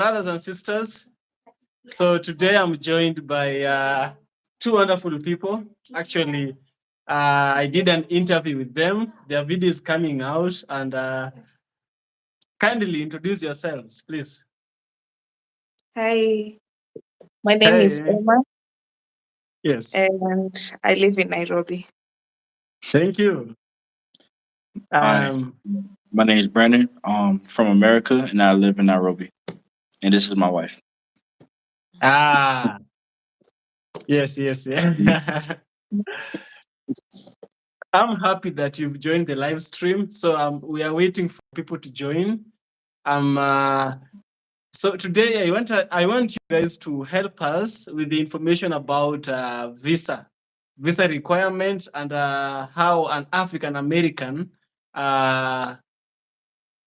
brothers and sisters. So today I'm joined by two wonderful people. Actually, I did an interview with them. Their video is coming out, and kindly introduce yourselves, please. Hi, my name is Hey, Emma yes, and I live in Nairobi. thank you. Hi, Um, my name is Brandon. From America, and I live in Nairobi. And this is my wife. ah, yes, yes, yeah. I'm happy that you've joined the live stream. So we are waiting for people to join. Um, uh, So today I want you guys to help us with the information about visa requirement, and how an African American, uh,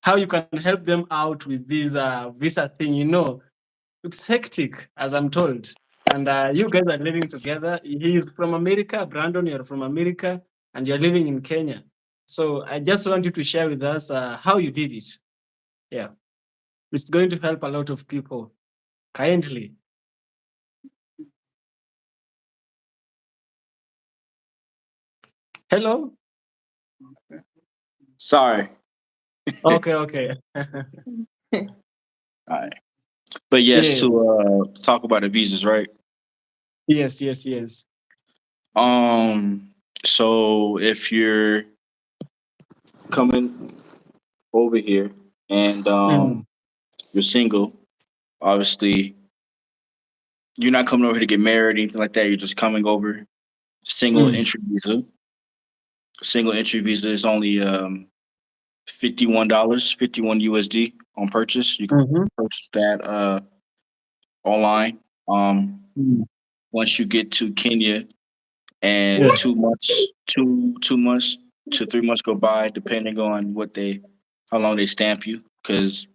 how you can help them out with this visa thing. It's hectic, as I'm told. And you guys are living together. He is from America, Brandon, you're from America, and you're living in Kenya. So I just want you to share with us how you did it. Yeah, it's going to help a lot of people. Kindly. Hello. Sorry. Okay, okay. All right. But yes, to Yes, talk about the visas, right? yes, yes, yes. Um, so if you're coming over here and Mm, you're single, obviously you're not coming over here to get married, anything like that. You're just coming over. Single mm, entry visa. Single entry visa is only $51, 51 USD on purchase. You can mhm, purchase that online. Um, mm. once you get to Kenya and Yes. 2 months, two months to 3 months go by, depending on how long they stamp you, because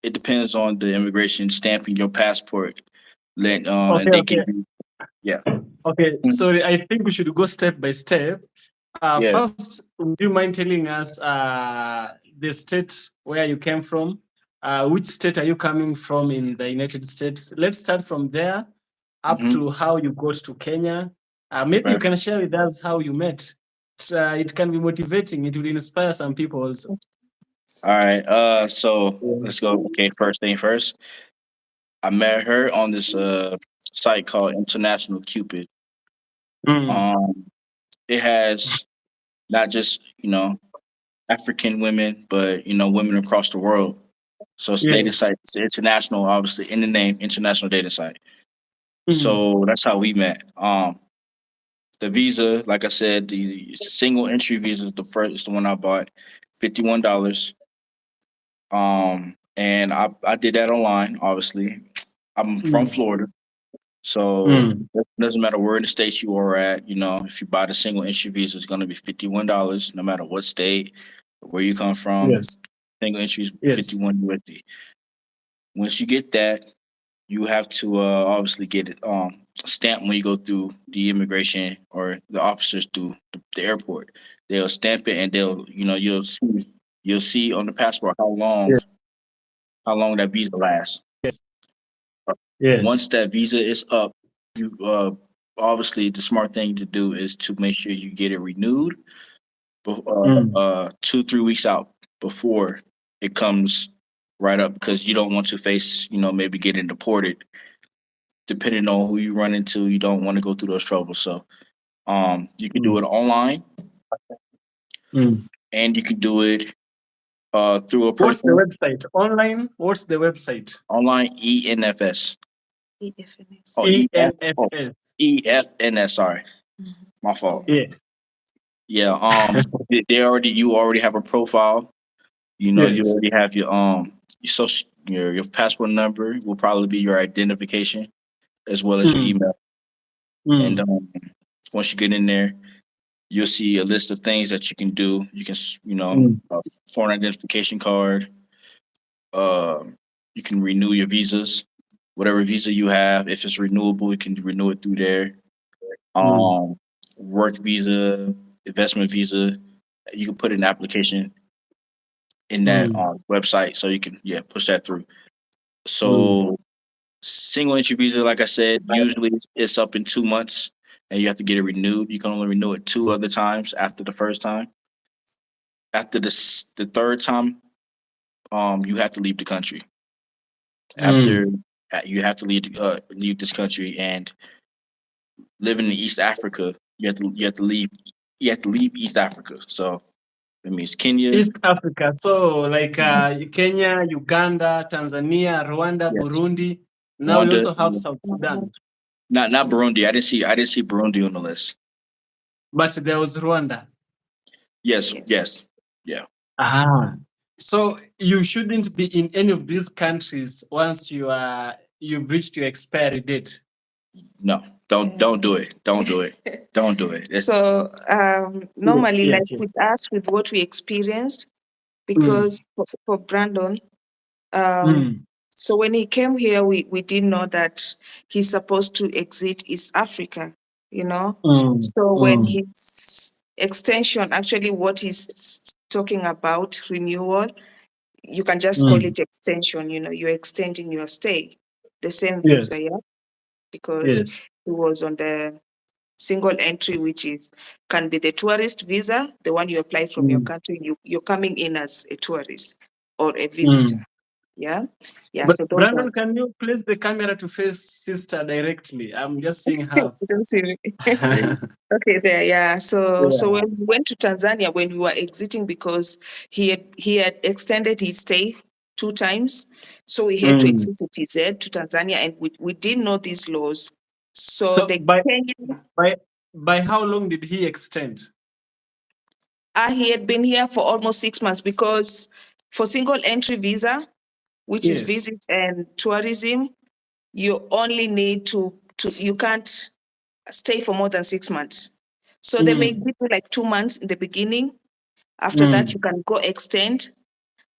it depends on the immigration stamping your passport. Okay, And they okay, give you, yeah. okay. Mhm. Sorry, I think we should go step by step. Yeah. First, would you mind telling us the state where you came from? Which state are you coming from in the United States? Let's start from there up Hmm. to how you got to Kenya. Maybe you Right. can share with us how you met. It can be motivating. It will inspire some people also. All right. So Yeah. let's go. Okay, first thing first. I met her on this site called International Cupid. Mm, Um, it has not just African women, but women across the world. So it's a dating yes. site. It's international, obviously, in the name, international dating site. Mm, So that's how we met. The visa, like I said, the single entry visa is the one I bought, $51. And I did that online. Obviously, I'm from mm, Florida, so mm. it doesn't matter where in the states you are at. If you buy the single entry visa, it's going to be $51, no matter what state, where you come from. Yes. Single entry is Yes. 51 USD. Once you get that, you have to obviously get it stamped when you go through the immigration or the officers through the airport. They'll stamp it and you'll see on the passport Yes. how long that visa lasts. Yes. Uh, Yes. Once that visa is up, you obviously the smart thing to do is to make sure you get it renewed 2-3 weeks out before it comes right up, because you don't want to face maybe getting deported. Depending on who you run into, you don't want to go through those troubles. So you can do Mm, it online, mm. and you can do it through a What's the person website? Online? What's the website? online. ENFS. EFNS. Oh, ENFS. EFNS. Sorry, Mhm. my fault. Yes. Yeah. You already have a profile. You Yes. already have your passport number will probably be your identification, as well as your Mm, email. And mm, once you get in there, you'll see a list of things that you can do. You can, mm, foreign identification card. Uh, you can renew your visas, whatever visa you have. If it's renewable, you can renew it through there. mm, Um, Work visa, investment visa. You can put an application in that mm. website, so you can push that through. So single entry visa, like I said, usually it's up in 2 months, and you have to get it renewed. You can only renew it 2 other times after the first time. After the third time, you have to leave the country. After you have to leave this country and living in East Africa, you have to leave East Africa. So it means Kenya. East Africa. So like Kenya, Uganda, Tanzania, Rwanda, Yes. Burundi. Now we Rwanda, also have South Sudan. not Burundi. I didn't see Burundi on the list. But there was Rwanda. Yes. Yeah. Ah. So you shouldn't be in any of these countries once you've reached your expiry date. No, don't do it. Don't do it. Don't do it. So normally, Yes, like with us, with what we experienced, Mm. because for Brandon, so when he came here, we didn't know that he's supposed to exit East Africa, you know. So when his extension, actually what he's talking about, renewal, you can just call it extension, you know, you're extending your stay, the same visa, Yes. yeah, because Yes. he was on the single entry, which is can be the tourist visa, the one you apply from your country, you're coming in as a tourist or a visitor. Yeah. But So those Brandon, ones. can you place the camera to face sister directly? I'm just seeing half. You don't see me. Okay, there, yeah. So when we went to Tanzania, when we were exiting, because he had extended his stay 2 times, so we had to exit to TZ to Tanzania, and we didn't know these laws. So, So the Kenyan, by how long did he extend? he had been here for almost 6 months, because for single entry visa, which is visit and tourism, you only need to you can't stay for more than 6 months. So they may give you like 2 months in the beginning. After that, you can go extend,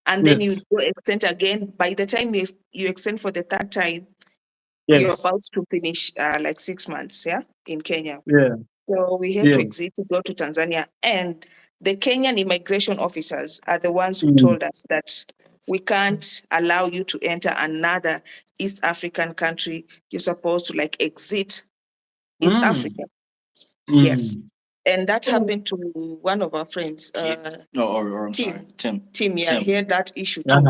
and then you go extend again. By the time you extend for the third time, you're about to finish like 6 months, yeah, in Kenya. Yeah. So we had to exit to go to Tanzania, and the Kenyan immigration officers are the ones who told us that we can't allow you to enter another East African country. You're supposed to like exit East Africa. Yes. And that happened to one of our friends. I'm sorry, Tim. Tim, yeah, he had that issue too.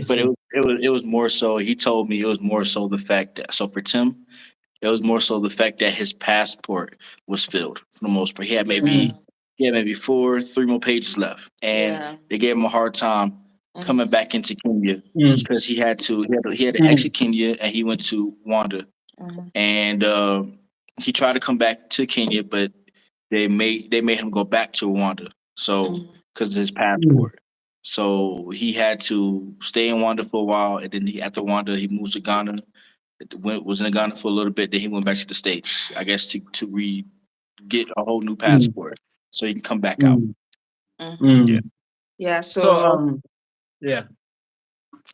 But it was more so. He told me it was more so the fact that, so for Tim, it was more so the fact that his passport was filled for the most part. He had maybe 3 more pages left, and they gave him a hard time coming back into Kenya because he had to exit Kenya, and he went to Rwanda, and he tried to come back to Kenya, but they made him go back to Rwanda. So because of his passport. So he had to stay in Rwanda for a while, and then after Rwanda, he moved to Ghana. Was in Ghana for a little bit. Then he went back to the States, I guess, to get a whole new passport so he can come back out. Yeah. So yeah.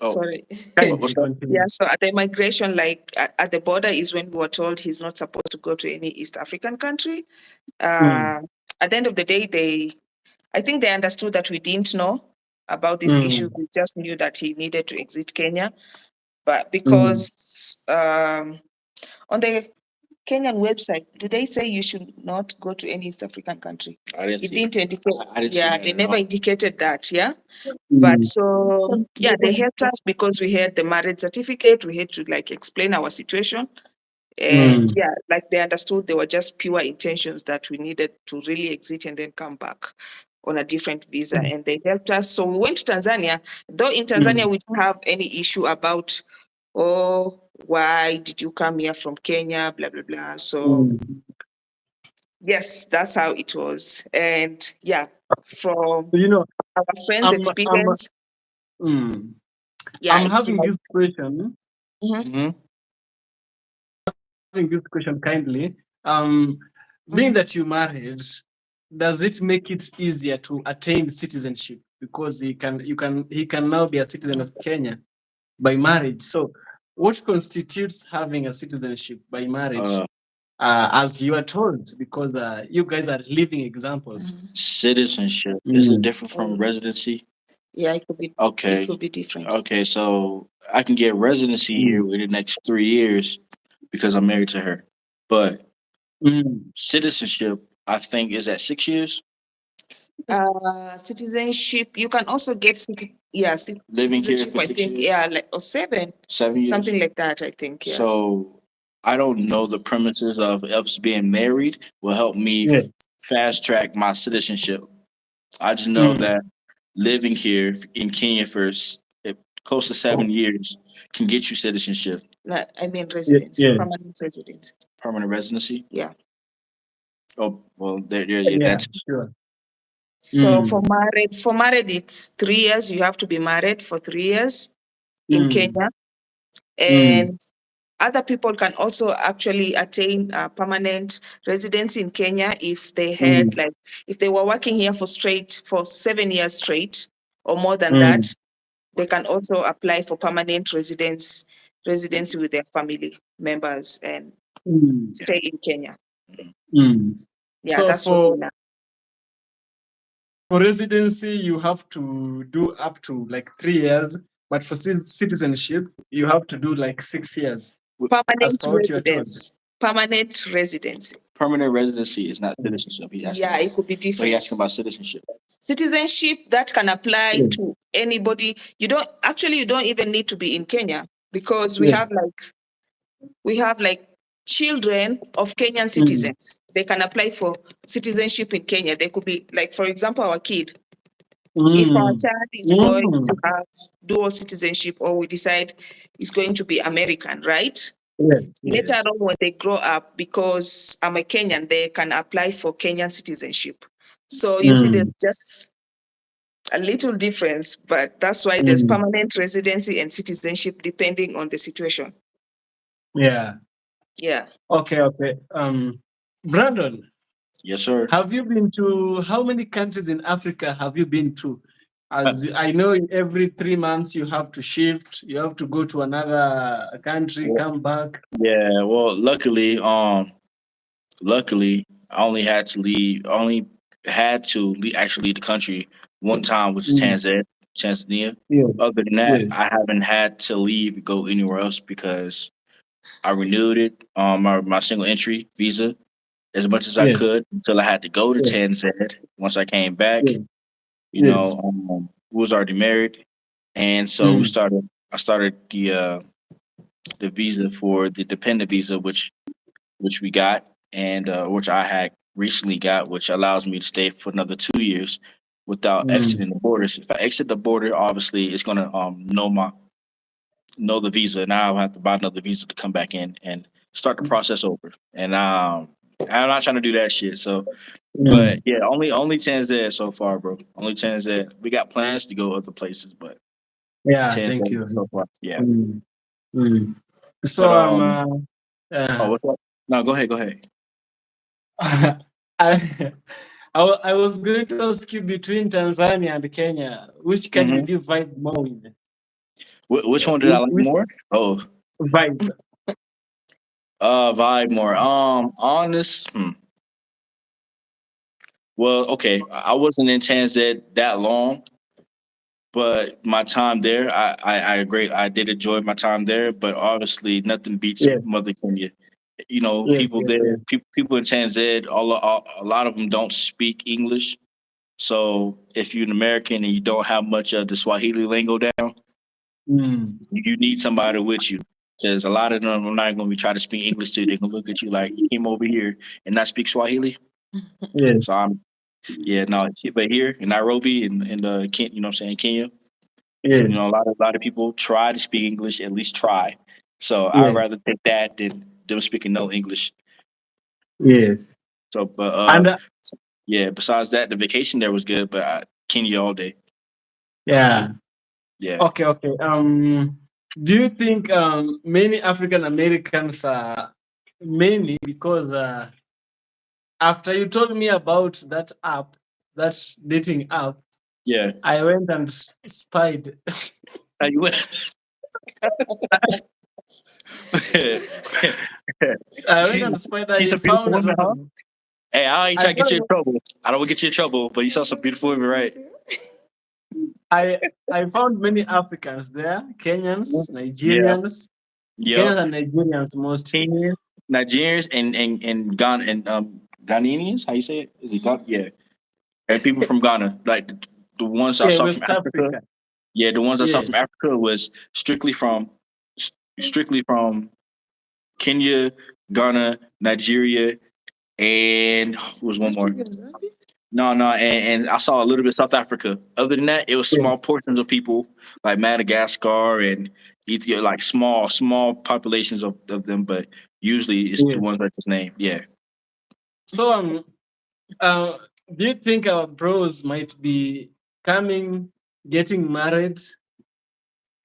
Sorry. What's up? Yeah. So at the migration, like at the border, is when we were told he's not supposed to go to any East African country. At the end of the day, I think they understood that we didn't know about this issue. We just knew that he needed to exit Kenya. But because on the Kenyan website, do they say you should not go to any East African country? I didn't indicate. Yeah, they never indicated that. Yeah. But so yeah, they helped us because we had the marriage certificate. We had to like explain our situation. And yeah, like they understood they were just pure intentions that we needed to really exit and then come back on a different visa. And they helped us. So we went to Tanzania, though in Tanzania we didn't have any issue about, oh, why did you come here from Kenya, blah, blah, blah. So yes, that's how it was. And yeah, from our friends' experience. I'm Yeah, having this question. Mhm. Having this question kindly. Being that you married, does it make it easier to attain citizenship? Because he can now be a citizen of Kenya by marriage. So what constitutes having a citizenship by marriage? As you are told, because you guys are living examples. Citizenship is it different from residency? Yeah, it could be. It Okay. could be different. Okay, so I can get residency here Mm. in the next 3 years because I'm married to her. But Mm. citizenship, I think, is at 6 years. Citizenship. You can also get Living here citizenship. for I six think years, like or 7, 7 years. something like that. I think So I don't know the premises of us being married will help me Yeah. fast track my citizenship. I just know Mm. that living here in Kenya for close to 7 years can get you citizenship, I mean residency, Yes. permanent residency. permanent residency. Yeah. Oh well, yeah, Yeah. that's Sure. So Mm. for married, it's 3 years. You have to be married for 3 years in Mm. Kenya, Mm. and other people can also actually attain permanent residency in Kenya if they had Mm. if they were working here for 7 years straight or more than that. Mm. They can also apply for permanent residency with their family members and Mm. yeah. stay in Kenya. Mm. Yeah, So that's what we know. for residency, you have to do up to like 3 years, but for citizenship, you have to do like 6 years, as Permanent per what you are told. residence. Permanent residency. Permanent residency is not Mm. citizenship. He asked Yeah, about, it could be but he different. asking about citizenship. Citizenship that can apply Yeah. to anybody. You don't even need to be in Kenya because Yeah. we have like children of Kenyan Mm. citizens. They can apply for citizenship in Kenya. They could be like, for example, our kid. If our Mm. child is going to Mm. have dual citizenship or we decide is going to be American, right? Yes. Later Yes. on, when they grow up, because I'm a Kenyan, they can apply for Kenyan citizenship. So you see, there's Mm. just a little difference, but that's why there's Mm. permanent residency and citizenship depending on the situation. Yeah. Yeah. Okay. Okay. Brandon, Yes, sir. have you been to how many countries in Africa have you been to? As I know, every 3 months you have to shift. You have to go to another country, Well, come back. yeah. Well, luckily, I only had to leave. Only had to actually leave the country one time, which is Mm. Tanzania. Yes. Other than that, Yes. I haven't had to leave go anywhere else because I renewed it my single entry visa as much as I Yes. could until I had to go to Yes. Tanzania. Once I came back, Yes. Yes. we was already married, and so Mm. I started the visa for the dependent visa, which we got, and which I had recently got, which allows me to stay for another 2 years without Mm. exiting the borders. If I exit the border, obviously it's gonna know the visa. Now I'll have to buy another visa to come back in and start the process over. And I'm not trying to do that shit. So, but Mm. yeah, only Tanzania so far, bro. Only Tanzania. We got plans to go other places, but Yeah. Thank Tanzania you. so far, yeah. Mm. Mm. But So oh, uh, what's up? No, go ahead, go ahead. I, I was going to ask you between Tanzania and Kenya, which country hmm do you vibe more with? Which one did I like Which more? Oh, vibe? vibe more. Honest. Well, okay. I wasn't in Tanzania that long, but my time there, I agree. I did enjoy my time there, but obviously nothing beats Yes. Mother Kenya. You know, Yes. people Yes. there, Yes. people in Tanzania, a lot of them don't speak English. So if you're an American and you don't have much of the Swahili lingo down, Mm. you need somebody with you. Because a lot of them are not going to be trying to speak English to you. They're going to look at you like you came over here and not speak Swahili. So Yes. yeah, no, but here in Nairobi in you know what I'm saying, Kenya, you know, Yes. a lot of people try to speak English, at least try. So I'd Yes. rather take that than them speaking no English. Yes. So, but And yeah, besides that, the vacation there was good, but Kenya all day. yeah. Yeah, Okay. Okay. Do you think many African Americans are mainly because after you told me about that app, that dating app, yeah. I went and spied. How you went? I went see, and spied. see I some beautiful found a women, lot huh? of. Hey, I ain't I trying to get found you a in lot. trouble. I don't want to get you in trouble, but you saw some beautiful women, right? I found many Africans there, Kenyans, Yeah. Nigerians, Yep. Kenyans and Nigerians mostly. Kenyans, Nigerians, and Ghana and Ghanaians. How you say it? Is it Ghana? Yeah. And people from Ghana, like the ones I Yeah, saw from West Africa. Africa. Yeah, the ones I saw from Yes, Africa was strictly from Kenya, Ghana, Nigeria, and who was one more? No, no, and I saw a little bit of South Africa. Other than that, it was yeah, small portions of people like Madagascar and Ethiopia, like small populations of them, but usually it's the yes. ones I just named. Yeah. So uh, do you think our bros might be coming, getting married,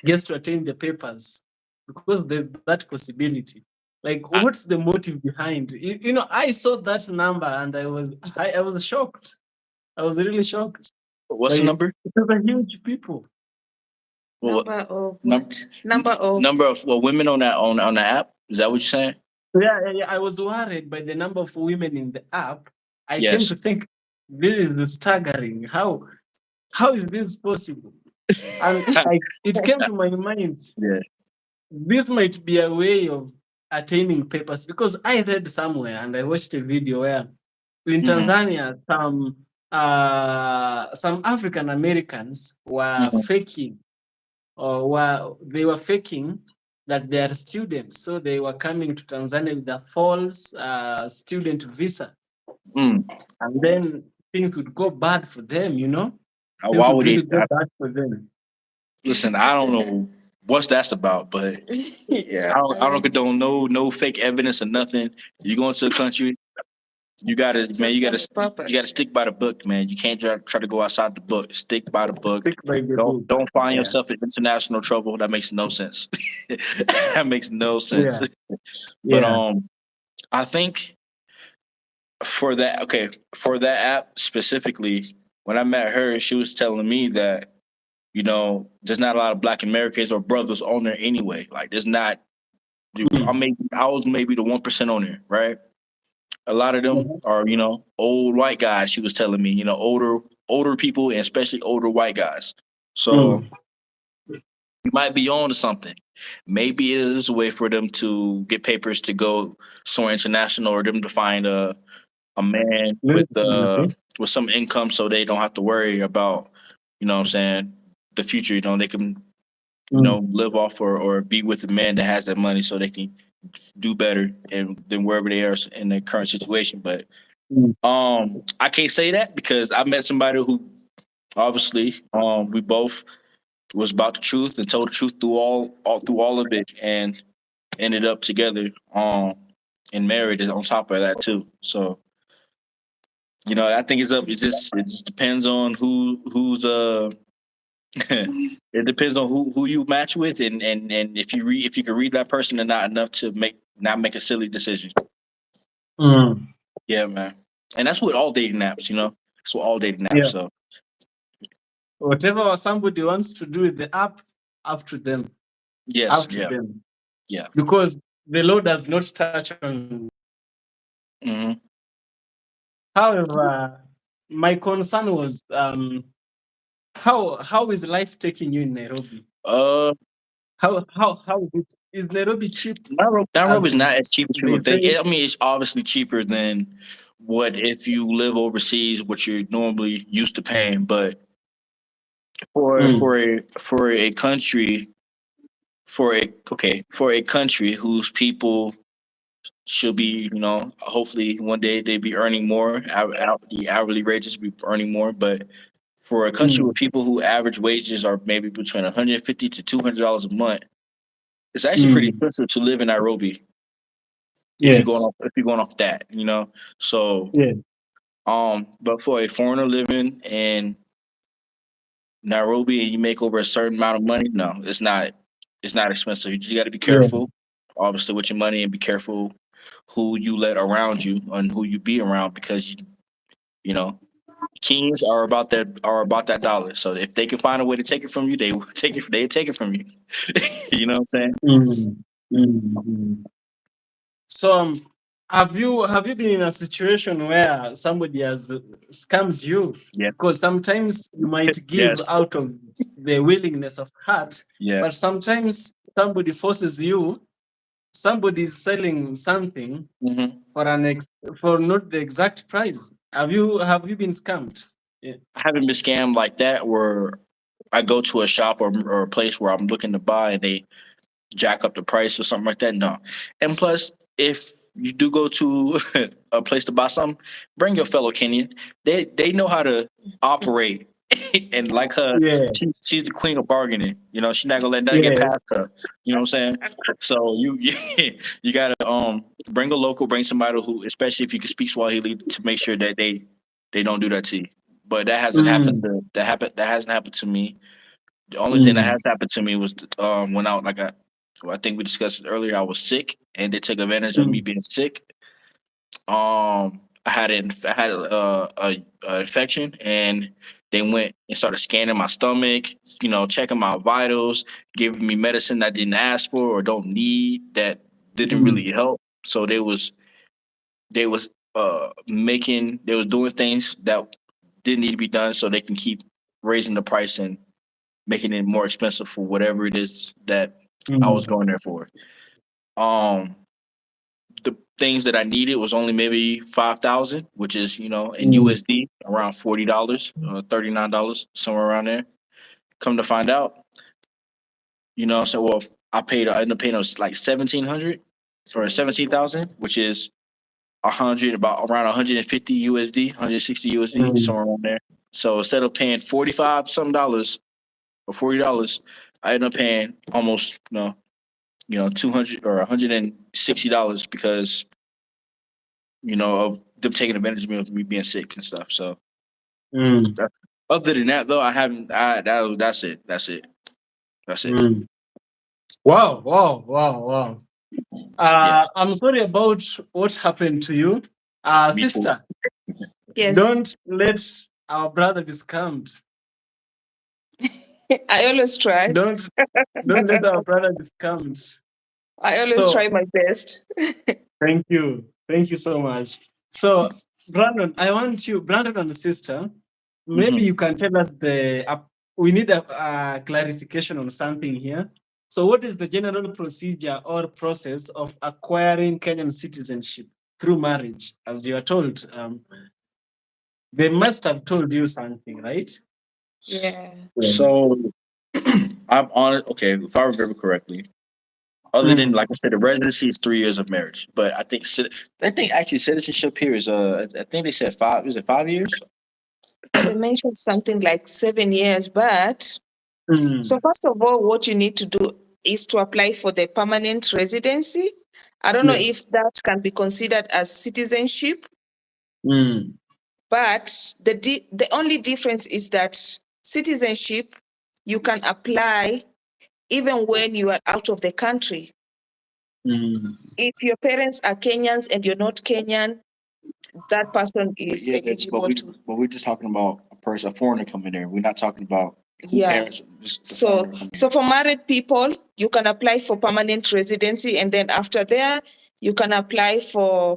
just to attain the papers? Because there's that possibility. Like, I, what's the motive behind? I saw that number and I was shocked. I was really shocked. what's the Like, number? it was a huge people. Well, Number of num- what? Number of number of women on that on the app. Is that what you're saying? Yeah. I was worried by the number of women in the app. I came Yes. to think this is staggering. How is this possible? And it came to my mind. Yeah. This might be a way of attaining papers because I read somewhere and I watched a video where in Hmm. Tanzania some African Americans were Hmm. faking they were faking that they are students. So they were coming to Tanzania with a false student visa. Mm. And then things would go bad for them. Things Why would would he? really go bad for them. Listen, I don't know what's that's about, but yeah. I don't condone no fake evidence or nothing. You go into a country, you gotta man, you gotta stick by the book, man. You can't try to go outside the book. Stick by the book. Stick by the book. Don't find Yeah. yourself in international trouble. That makes no sense. That makes no sense. Yeah. But Yeah. I think for that app specifically, when I met her, she was telling me that there's not a lot of Black Americans or brothers on there anyway. Like there's not. Mm. I was maybe the 1% on there, right? A lot of them Mhm. are old white guys. She was telling me, older people and especially older white guys. So Mm. you might be on to something. Maybe it is a way for them to get papers to go somewhere international, or them to find a man Okay. with some income, so they don't have to worry about what I'm saying, the future. They can Mm. live off or be with a man that has that money, so they can do better and than wherever they are in their current situation. But Mm. I can't say that because I met somebody who obviously we both was about the truth and told the truth through all of it, and ended up together and married on top of that too. So I think it's up. It just depends on who's it depends on who you match with, and if you can read that person and not enough to not make a silly decision. Mm. Yeah, man. And that's what all dating apps. That's what all dating apps. Yeah. So Whatever somebody wants to do with the app, up to them. yes, Up to yeah, them. yeah. Because the law does not touch on. Hmm. However, my concern was how is life taking you in Nairobi? Uh, How is it? Is Nairobi cheap Nairobi as is not as cheap as they people think. say? I mean, it's obviously cheaper than what if you live overseas, what you're normally used to paying. But Mm. for a country for a country whose people should be, hopefully one day they be earning more. The hourly wages be earning more, but for a country with Mm. people who average wages are maybe between $150 to $200 a month, it's actually pretty Mm. expensive to live in Nairobi Yes. if you're going off that. So Yeah. but for a foreigner living in Nairobi and you make over a certain amount of money, no, it's not expensive. You just got to be Yeah. careful, obviously, with your money, and be careful who you let around you and who you be around, because you know kings are about that dollar. So if they can find a way to take it from you, they will take it. They take it from you. You know what I'm saying? Mm. Mm. Mm. So Have you been in a situation where somebody has scammed you? Yeah. Because sometimes you might give Yes. out of the willingness of heart, Yeah. but sometimes somebody forces you. Somebody is selling something Mm-hmm. for not the exact price. Have you been scammed? Yeah. I haven't been scammed like that where I go to a shop or a place where I'm looking to buy and they jack up the price or something like that. No. And plus, if you do go to a place to buy something, bring your fellow Kenyan. They know how to operate. And like her, Yeah. she's the queen of bargaining. You know, she's not gonna let nothing get Yeah. past her. You know what I'm saying? So you gotta bring a local, bring somebody who, especially if you can speak Swahili, to make sure that they don't do that to you. But that hasn't happened Mm, to that hasn't happened to me. The only thing that mm, has happened to me was when I think we discussed it earlier. I was sick, and they took advantage of me mm, being sick. I had a infection, and they went and started scanning my stomach. You know, checking my vitals, giving me medicine I didn't ask for or don't need that didn't mm, really help. So they was doing things that didn't need to be done, so they can keep raising the price and making it more expensive for whatever it is that I was mm, going there for. Um, the things that I needed was only maybe 5,000, which is in mm, USD around $40, $39, somewhere around there. Come to find out, so well, I ended up paying us like 1,700 or 17,000, which is about around 150 USD, 160 USD, mm, somewhere around there. So instead of paying 45 some dollars or $40, I ended up paying almost 200 or $160 because of them taking advantage of me being sick and stuff. So mm, that, other than that, though, I haven't. That's it. That's it. That's it. mm. Wow, wow, wow, wow. Yeah, I'm sorry about what happened to you. me too. Sister, Yes, don't let our brother be scammed. I always try. Don't don't let our brother be scammed. I always So try my best. thank you. Thank you so much. So Brandon and the sister, maybe Hmm. you can tell us we need a clarification on something here. So what is the general procedure or process of acquiring Kenyan citizenship through marriage? As you are told, they must have told you something, right? Yeah. So I'm on it. Okay, if I remember correctly, other than Mm, like I said, the residency is 3 years of marriage. But I think actually citizenship here is I think they said five. Is it 5 years? They mentioned something like 7 years, but so mm, first of all, what you need to do is to apply for the permanent residency. I don't know yes. if that can be considered as citizenship, Mm, but the only difference is that citizenship you can apply even when you are out of the country. mm, If your parents are Kenyans and you're not Kenyan, that person But is yeah, eligible to. but we're just talking about a foreigner coming there. We're not talking about who Yeah. parents, just the So, foreigner coming so here. for married people, you can apply for permanent residency, and then after there, you can apply for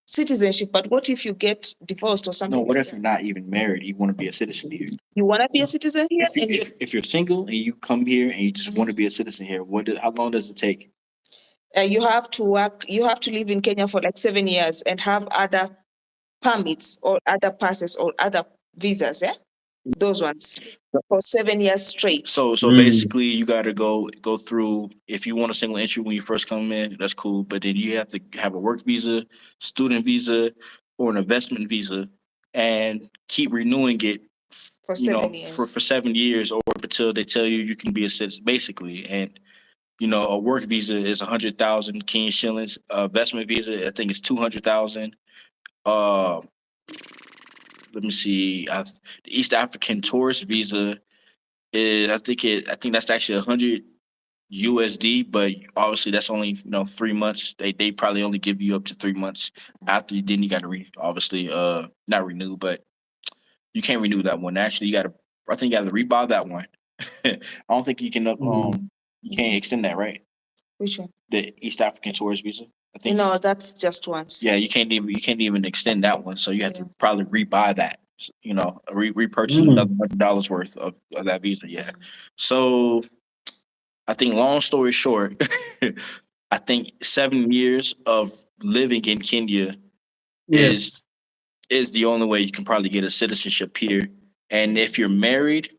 citizenship. But what if you get divorced or No, something what like if you're that? not even married? You want to be a citizen here. You want to be a citizen here, and If you're single and you come here and you just want to be a citizen here, how long does it take? you have to work. You have to live in Kenya for like 7 years and have other permits or other passes or other visas. Yeah, those ones for 7 years straight. So mm, basically, you got to go through. If you want a single entry when you first come in, that's cool. But then you have to have a work visa, student visa, or an investment visa, and keep renewing it. For You know, 7 years. for 7 years or until they tell you can be a citizen, basically. And a work visa is 100,000 Kenyan shillings. Investment visa, I think it's 200,000. Uh, Let me see. The East African tourist visa is I think that's actually 100 USD, but obviously that's only 3 months. They probably only give you up to 3 months. After then you got to obviously not renew, but you can't renew that one. Actually, I think you got to rebuy that one. I don't think you can mm. you can't extend that, right? Which one? The East African tourist visa. I think that's just once. yeah, you can't even extend that one. So you have to probably rebuy that. Repurchase Mm. another $100 worth of that visa. Yeah. So I think long story short, I think 7 years of living in Kenya is Yes. is the only way you can probably get a citizenship here. And if you're married,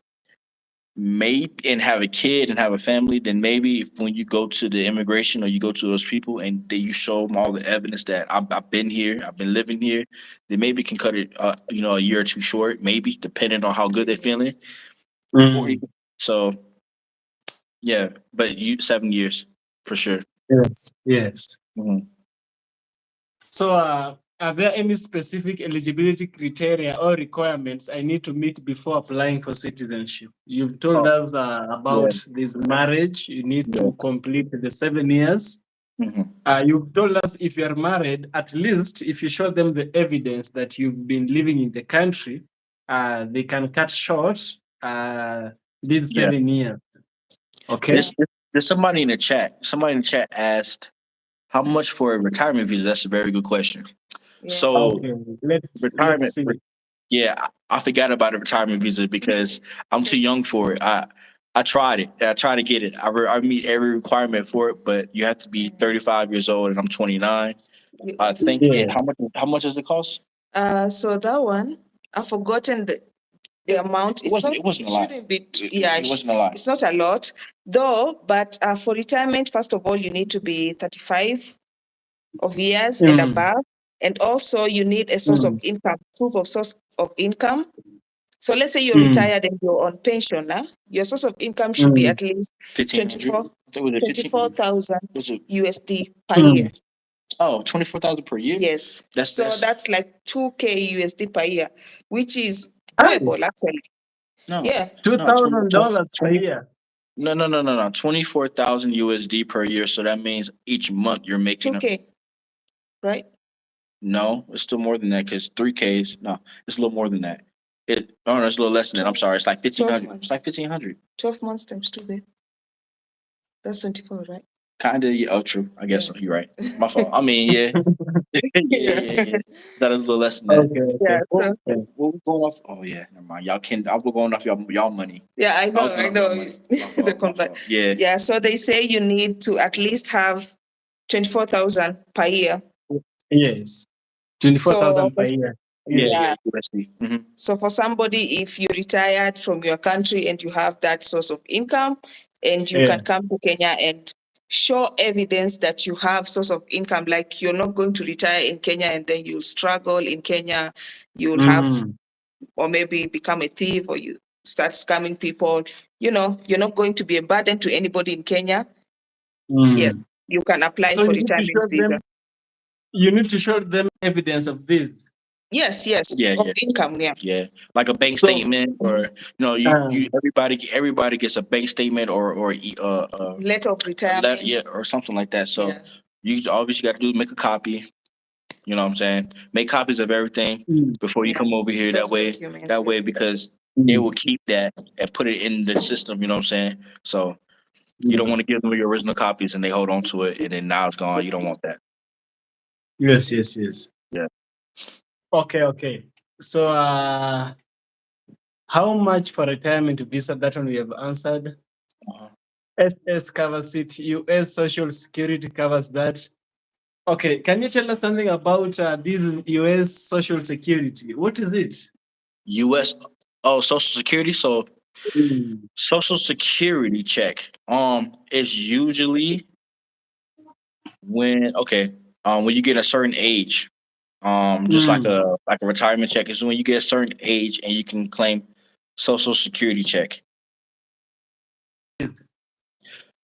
maybe and have a kid and have a family, then maybe if when you go to the immigration or you go to those people and then you show them all the evidence that I've been here, I've been living here, they maybe can cut it, a year or two short, maybe depending on how good they're feeling. Or Mm. even- So yeah, but 7 years for sure. Yes. Yes. Mhm. So, are there any specific eligibility criteria or requirements I need to meet before applying for citizenship? You've told Oh, us yeah, about this marriage. You need yeah. to complete the 7 years. Mhm. You've told us if you are married, at least if you show them the evidence that you've been living in the country, they can cut short these Yeah. 7 years. Okay. There's somebody in the chat. Somebody in the chat asked how much for a retirement visa. That's a very good question. So Okay. Let's retirement, see. yeah, I forgot about a retirement visa because I'm too young for it. I tried it. I tried to get it. I meet every requirement for it, but you have to be 35 years old, and I'm 29. I think. Yeah. And how much does it cost? So that one, I've forgotten the amount. It wasn't. It wasn't a lot. Shouldn't be. Yeah, it wasn't a lot. It's not a lot, though. But for retirement, first of all, you need to be 35 of years and Mm. above, and also you need a source of Mm. income, proof of source of income. So let's say you're Mm. retired and you're on pension now. Your source of income should be Mm. at least 1,500. I think it was 24,000 Was it? USD per Mm. year. Oh, 24,000 per year. Yes. That's like 2K USD per year, which is Hey, doable actually. No. Yeah. No. $2,000 per year. No. 24,000 USD per year. So that means each month you're making 2K, right? No, it's still more than that because 3Ks. No, it's a little more than that. No, it's a little less than that. I'm sorry. It's like 1,500. It's like 1,500. 12 months times 2, babe. That's 24, right? Kind of. Yeah, oh, true. I guess Yeah. so. You're right. My fault. I mean, yeah. Yeah. That is a little less than that. Okay. Yeah. What, So, what we going off? Oh yeah, never mind. We're going off y'all money. yeah, I I was know, going I off y'all know. money. My fault, The my convert. fault. Yeah. Yeah. So they say you need to at least have 24,000 per year. Yes. So 24,000 per year. Yeah. Yes. Yeah. USD. Mm-hmm. So for somebody, if you retired from your country and you have that source of income and you Yeah. can come to Kenya and show evidence that you have source of income, like you're not going to retire in Kenya and then you'll struggle in Kenya, you'll have, Mm. or maybe become a thief or you start scamming people, you're not going to be a burden to anybody in Kenya. Yes, Mm. you can apply So for you need to retirement show visa. them. You need to show them evidence of this. Yes, Yeah. of Yeah. income, yeah. Yeah, like a bank So, statement, or you everybody gets a bank statement or Letter of a retirement. yeah, or something like that. So Yeah. you obviously got to do make a copy. You know what I'm saying? Make copies of everything mm. before you come over here. Those documents, That way, because they Mm. will keep that and put it in the system. You know what I'm saying? So you don't Mm. want to give them your original copies and they hold on to it and then now it's gone. You don't want that. Yes, yes, yes. Yeah. Okay. So, how much for retirement visa? That one we have answered. Uh-huh. SS covers it. US Social Security covers that. Okay, can you tell us something about this US Social Security? What is it? U.S. Social Security. So Mm. Social Security check is usually when you get a certain age, just like Mm. a retirement check is when you get a certain age and you can claim Social Security check.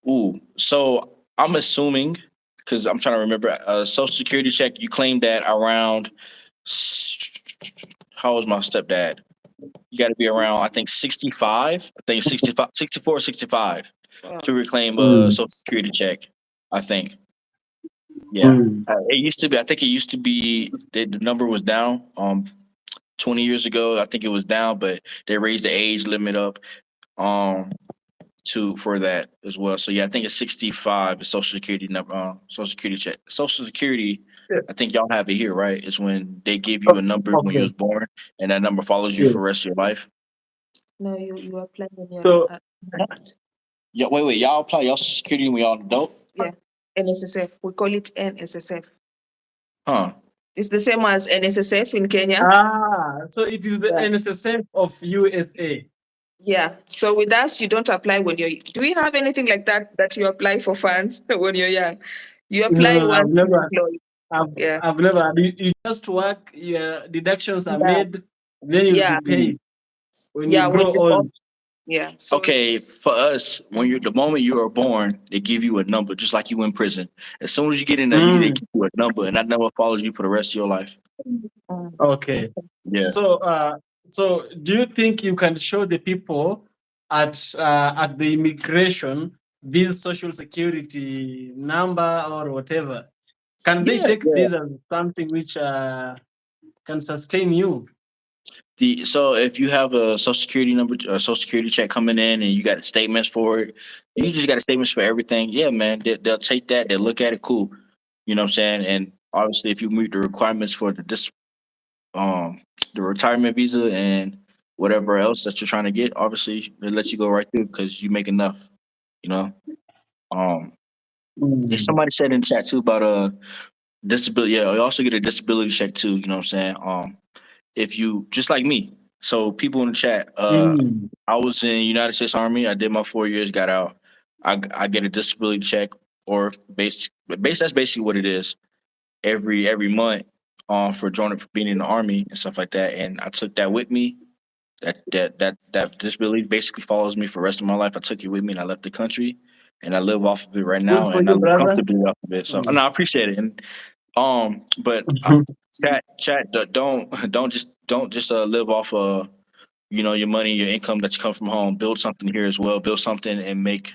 Ooh, so I'm assuming because I'm trying to remember Social Security check. You claim that around how old's my stepdad? You got to be around I think 65. I think 65, 64, 65 to reclaim a Mm. Social Security check. I think. Yeah. Mm. It used to be. I think it used to be the number was down. 20 years ago, I think it was down, but they raised the age limit up. Um, for that as well. So yeah, I think it's 65 is Social Security number. Social Security check. Social Security. Yeah. I think y'all have it here, right? It's when they give you a number when you Okay. was born, and that number follows you Yes. for the rest of your life. No, you apply when you're So adult. Yeah, wait. Y'all apply y'all Social Security when y'all adult, Yeah, NSSF. We call it NSSF. huh? It's the same as NSSF in Kenya. so it is the Yeah. NSSF of USA. Yeah. So with us, you don't apply when you're. Do we have anything like that you apply for funds when you're young? You apply No, I've once you're never. employed. I've Yeah. I've never. You just work. Your deductions are Yeah. made. Then you'll Yeah. be paid when you Yeah. When grow you're old. old. Yeah. So Okay, it's for us, when you're the moment you are born, they give you a number, just like you in prison. As soon as you get in there, they Mm, give you a number, and that number follows you for the rest of your life. okay. Yeah. So do you think you can show the people at the immigration this social security number or whatever? Can they Yeah, take yeah. this as something which can sustain you? So if you have a social security number, a social security check coming in, and you got statements for it, you just got statements for everything. Yeah, man, they'll take that. They'll look at it. Cool. You know what I'm saying? And obviously, if you meet the requirements for um the retirement visa and whatever else that you're trying to get, obviously they let you go right through because you make enough. You know. Um. There's Mm. somebody said in chat too about disability. Yeah, you also get a disability check too. You know what I'm saying? If you just like me. So people in the chat, Mm. I was in United States Army. I did my 4 years, got out. I get a disability check or base that's basically what it is every month for joining for being in the army and stuff like that. And I took that with me. That disability basically follows me for the rest of my life. I took it with me and I left the country and I live off of it right Good now for and I you, live brother. comfortably off of it. So Mm. no, I appreciate it. And but chat, don't just live off your money, your income that you come from home. Build something here as well. Build something and make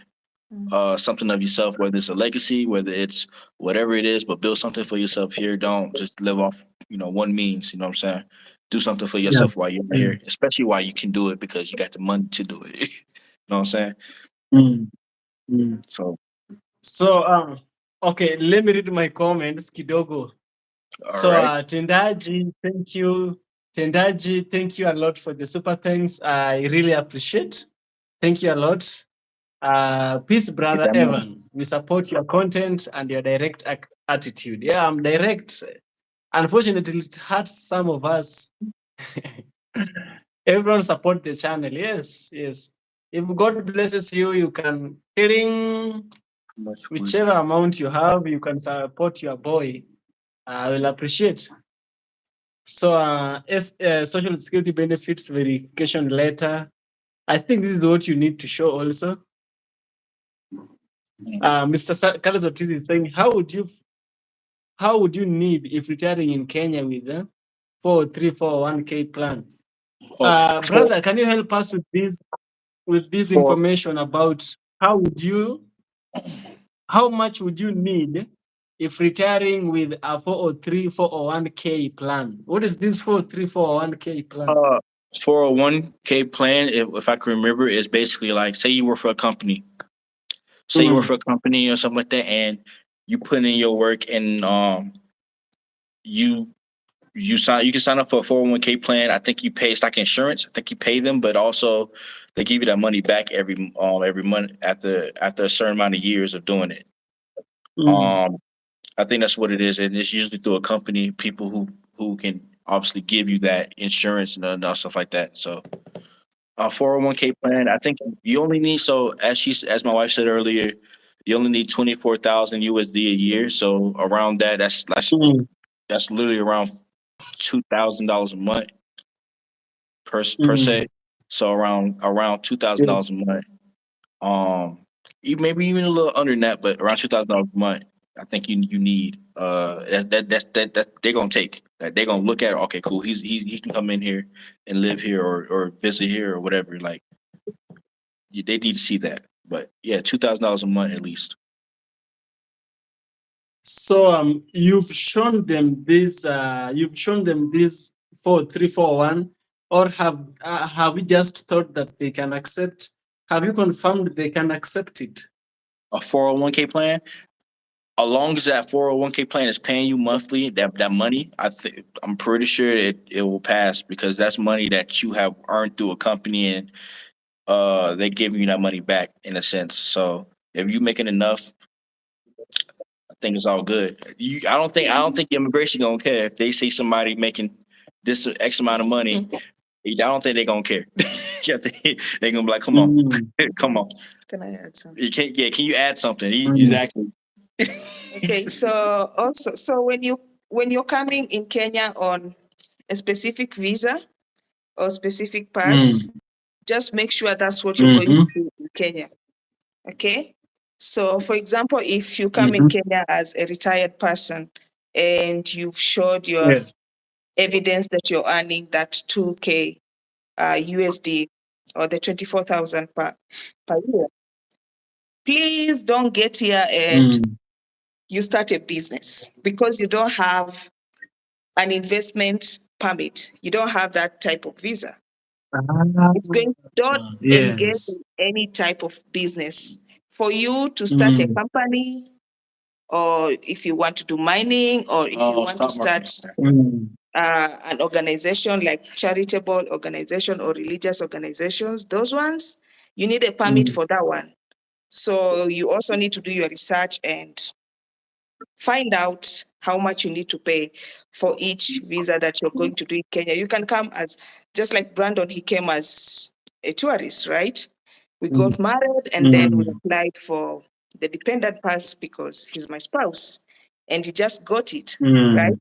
something of yourself, whether it's a legacy, whether it's whatever it is, but build something for yourself here. Don't just live off, one means, you know what I'm saying? Do something for Yeah. yourself while you're here, especially while you can do it because you got the money to do it. You know what I'm saying? Mm. Mm. So, So okay, let me read my comments kidogo. all So right. Tendaji, thank you. Tendaji, thank you a lot for the super thanks. I really appreciate. Thank you a lot. Peace, Get brother that money. Evan. We support your content and your direct attitude. Yeah, I'm direct. Unfortunately, it hurts some of us. Everyone support the channel. Yes, yes. If God blesses you, you can killing whichever amount you have, you can support your boy. I will appreciate. So, social security benefits verification letter. I think this is what you need to show also. Mr. Carlos Ortiz is saying, how would you need if retiring in Kenya with a 40341K plan? Brother, can you help us with this For information about how much would you need if retiring with a 40341K plan? What is this 40341K plan? 401k plan, if I can remember, is basically like say you work for a company, or something like that, and you put in your work and you you can sign up for a 401k plan. I think you pay, it's like insurance. I think you pay them, but also they give you that money back every month after a certain amount of years of doing it. Um I think that's what it is, and it's usually through a company, people who can obviously give you that insurance and stuff like that. So a 401k plan, I think you only need, so as my wife said earlier, you only need 24,000 USD a year. So around that, that's literally around $2,000 a month per se. So around $2,000 a month. Maybe even a little under that, but around $2,000 a month. I think you need that they're gonna take that, they're gonna look at it. Okay, cool. He can come in here and live here or visit here or whatever. Like they need to see that. But yeah, $2,000 a month at least. So you've shown them this 4341, or have we just thought that they can accept Have you confirmed they can accept it? A 401k plan, as long as that 401k plan is paying you monthly, that money, I'm pretty sure it will pass because that's money that you have earned through a company and they give you that money back in a sense. So if you making enough, I think it's all good. I don't think immigration gonna care if they see somebody making this X amount of money. I don't think they gonna care. Yeah, they gonna be like, come on, Mm, come on. Can I add something? You can't. Yeah, can you add something? mm, Exactly. Okay, so also, so when you're coming in Kenya on a specific visa or specific pass, mm, just make sure that's what you're going to mhm, do in Kenya. Okay. So, for example, if you come in mhm. Kenya as a retired person and you've showed your Yes. evidence that you're earning that 2K USD or the 24,000 per year, please don't get here and Mm. you start a business because you don't have an investment permit. You don't have that type of visa. It's going, don't engage Yes. in any type of business. For you to start a Mm, company, or if you want to do mining, or if you Oh, want to stock market. start mm, an organization like charitable organization or religious organizations, those ones, you need a permit mm, for that one. So you also need to do your research and find out how much you need to pay for each visa that you're going to do in Kenya. You can come as, just like Brandon, he came as a tourist, right? We mm, got married and then we mm, applied for the dependent pass because he's my spouse and he just got it, right? mm,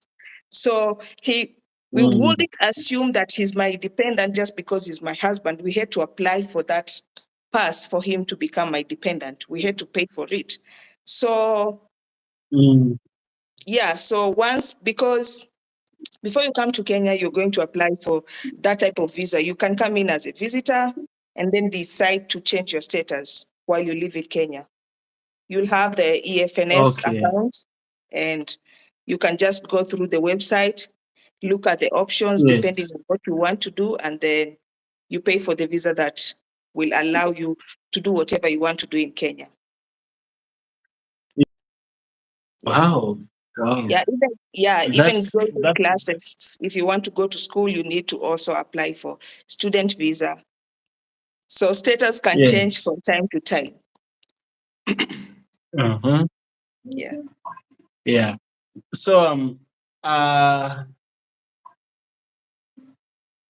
So we mm, wouldn't assume that he's my dependent just because he's my husband. We had to apply for that pass for him to become my dependent. We had to pay for it. So mm, yeah, so once, because before you come to Kenya, you're going to apply for that type of visa. You can come in as a visitor and then decide to change your status while you live in Kenya. You'll have the EFNS okay. account and you can just go through the website, look at the options depending Yes. on what you want to do, and then you pay for the visa that will allow you to do whatever you want to do in Kenya. Yeah. Wow. Wow. Even going to That's classes. If you want to go to school, you need to also apply for student visa. So status can change yes. from time to time. Uh-huh. Yeah. Yeah. So uh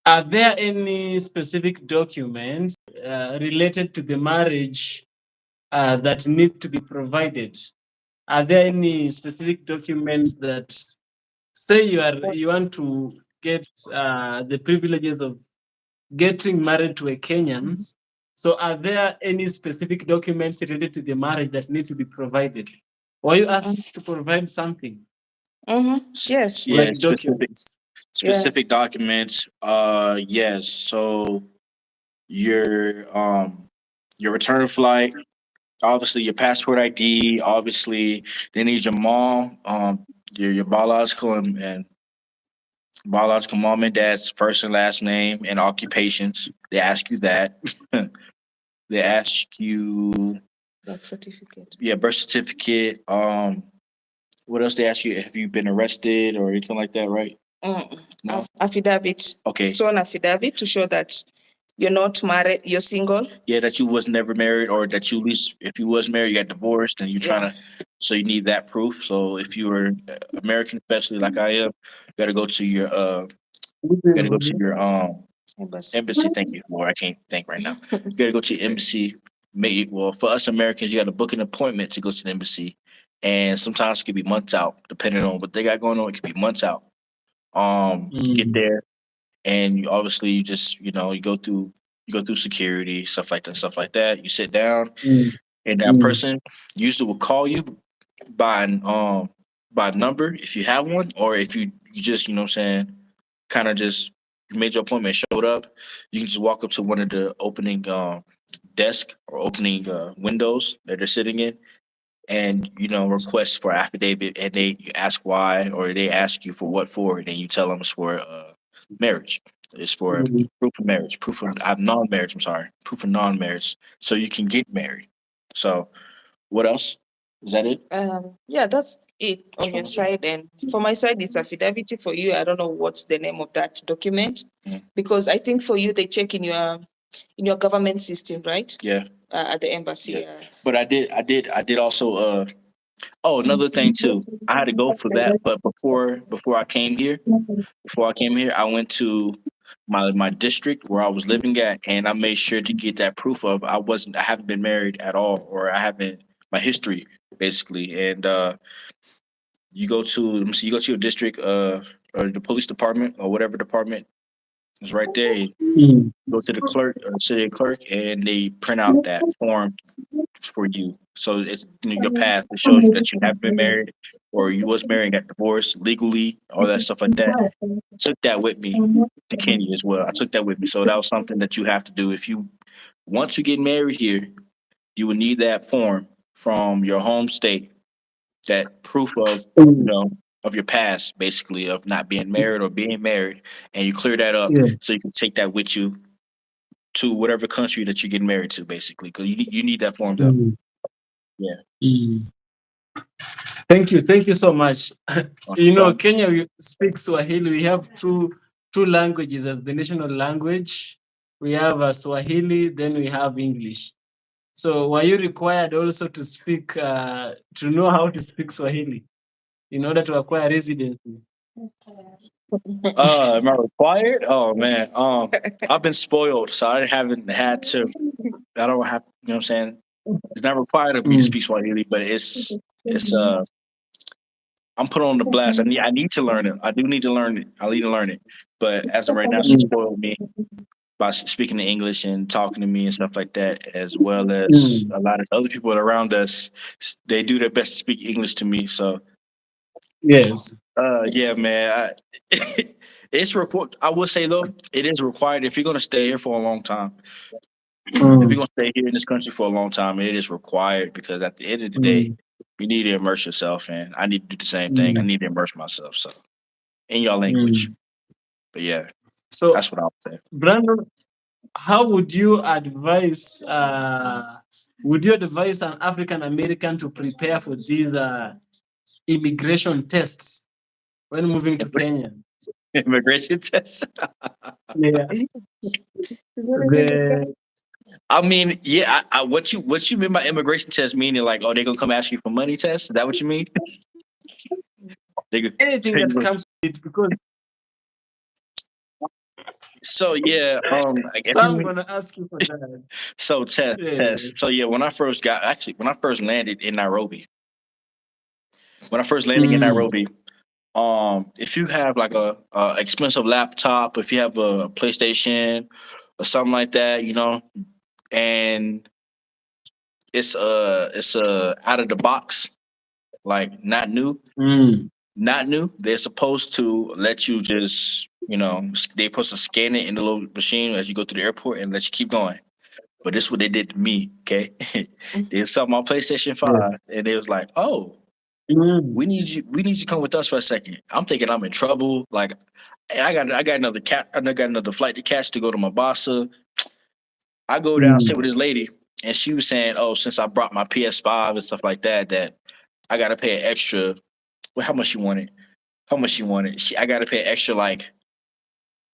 are there any specific documents related to the marriage that need to be provided? Are there any specific documents that say you want to get the privileges of getting married to a Kenyan? So are there any specific documents related to the marriage that need to be provided? Or you asked to provide something Yes. Yeah, like documents? Yeah. specific documents. Yes. So your return flight, obviously your passport ID, obviously they need your mom, your biological mom and dad's first and last name and occupations. They ask you that. They ask you, Birth certificate. yeah, birth certificate. What else they ask you? Have you been arrested or anything like that? Right? No. Affidavit. Okay. Sworn affidavit to show that you're not married, you're single. Yeah, that you was never married, or that you at least if you was married, you got divorced, and you trying to. So you need that proof. So if you were American, especially like I am, you got to go to your Embassy. embassy. Thank you. Lord, I can't think right now. You got to go to your embassy. Well, for us Americans, you got to book an appointment to go to the embassy, and sometimes it could be months out, depending on what they got going on. It could be months out. Get Mm, there, and you, obviously you just you go through security, stuff like that. You sit down, mm, and that mm, person usually will call you by number if you have one, or if you just what I'm saying, kind of just you made your appointment, showed up, you can just walk up to one of the opening desk or opening windows that they're sitting in, and request for affidavit, and you ask why, or they ask you for what for, and then you tell them it's for marriage. It's for proof of marriage, proof of non-marriage. I'm sorry, proof of non-marriage, so you can get married. So, what else? Is that it? Yeah, that's it on your side. And for my side, it's affidavit. For you, I don't know what's the name of that document, because I think for you they check in your government system, right? Yeah. At the embassy. Yeah. But I did also. Oh, another thing too. I had to go for that, but before I came here, I went to my district where I was living at, and I made sure to get that proof of I haven't been married at all, or I haven't my history basically. And you go to you go to your district or the police department or whatever department is right there. You go to the clerk or city clerk, and they print out that form for you. So it's your past. It shows you that you have been married or you was married, got divorced legally, all that stuff like that. Took that with me to Kenya as well. I took that with me. So that was something that you have to do. If you want to get married here, you would need that form from your home state, that proof of, of your past, basically, of not being married or being married. And you clear that up so you can take that with you to whatever country that you're getting married to, basically, because you need that form though. Yeah. Thank you so much. Kenya, we speak Swahili. We have two languages as the national language. We have Swahili, then we have English. So were you required also to speak to know how to speak Swahili in order to acquire residency? Am I required? Oh man, I've been spoiled, so I haven't had to. I don't have, what I'm saying. It's not required of me to speak Swahili, but it's I'm put on the blast. I need to learn it. I do need to learn it. I need to learn it. But as of right now, she spoiled me by speaking in English and talking to me and stuff like that, as well as a lot of other people around us. They do their best to speak English to me. So yes, yeah, man. It's required. I would say though, it is required if you're going to stay here for a long time. If you're going to stay here in this country for a long time, it is required because at the end of the day, you need to immerse yourself, and I need to do the same thing. I need to immerse myself, so in your language. But yeah, so that's what I would say. Brandon, how would you advise? Would you advise an African American to prepare for these immigration tests when moving to Kenya? Immigration test. Yeah. The, I mean, yeah. What you mean by immigration test? Meaning like, oh, they're gonna come ask you for money test? Is that what you mean? anything that comes with it, because So yeah, like, if some you gonna ask you for that. so test. Yes. So yeah, when I first landed in Nairobi, if you have like a expensive laptop, if you have a PlayStation or something like that, and it's out of the box, like not new, they're supposed to let you just, they're supposed to scan it in the little machine as you go through the airport and let you keep going. But this is what they did to me, okay? They saw my PlayStation 5 and they was like, oh, we need you to come with us for a second. I'm thinking I'm in trouble. Like, I got another flight to catch to go to Mombasa. I go down, sit with this lady, and she was saying, oh, since I brought my PS5 and stuff like that, that I gotta pay an extra. Well, how much she wanted? I gotta pay an extra like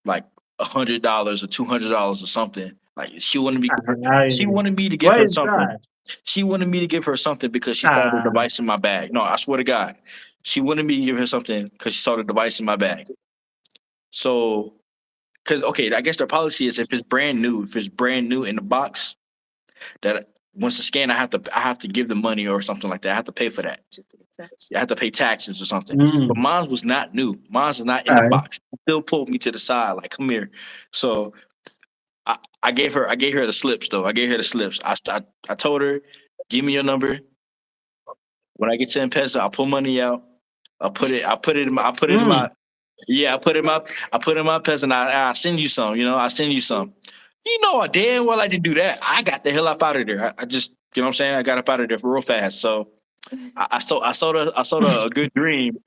$100 or $200 or something. Like she wanted me to give Why her is something. that? She wanted me to give her something because she saw the device in my bag. No, I swear to God. She wanted me to give her something because she saw the device in my bag. So, I guess their policy is if it's brand new in the box, that once it's scanned, I have to give the money or something like that. I have to pay for that. I have to pay taxes or something. But mine was not new. Mine was not in the box. She still pulled me to the side, like, come here. So I gave her the slips though. I gave her the slips. I told her, give me your number. When I get to M-Pesa, I'll pull money out. I put it in my Pesa, and I send you some, I send you some. I damn well I didn't do that. I got the hell up out of there. I just, what I'm saying? I got up out of there real fast. So I sold her a good dream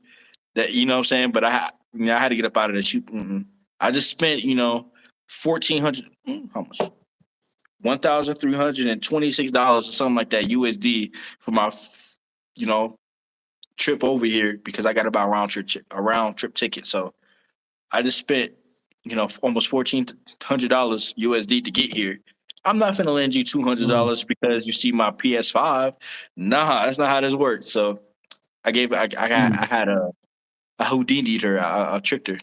that, what I'm saying? But I had to get up out of there. I just spent, 1,400. How much? $1,326 or something like that USD for my, you know, trip over here because I got about a round trip ticket. So I just spent, almost $1,400 USD to get here. I'm not finna lend you Mm. $200 because you see my PS5. Nah, that's not how this works. So I Mm. had a Houdini'd her, I tricked her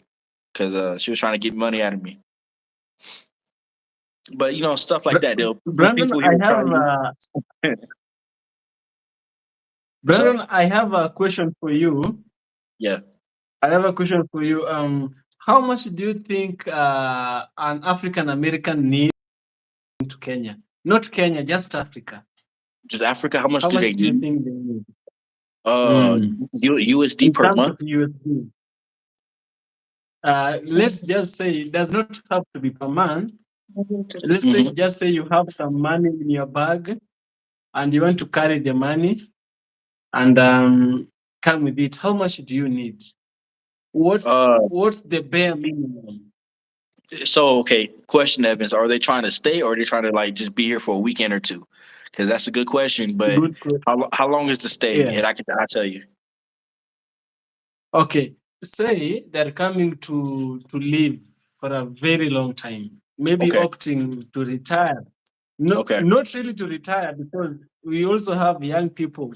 because she was trying to get money out of me. But stuff like that. Some Brandon, people I here have try to. What's up? Brandon, I have a question for you. Yeah, I have a question for you. How much do you think an African American needs to Kenya? Not Kenya, just Africa. just Africa. How much How do much they do you need? think they need? Uh, Mm. USD In per terms of month. USD, let's just say it does not have to be per month. Let's say Hmm. just say you have some money in your bag and you want to carry the money and come with it. How much do you need? What's Uh, what's the bare minimum? so okay. Question, Evans. Are they trying to stay, or are they trying to like just be here for a weekend or two? Because that's a good question. But Good question. how long is the stay? Yeah. And I tell you. Okay. Say they're coming to live for a very long time. Maybe Okay. opting to retire. No, Okay. not really to retire because we also have young people,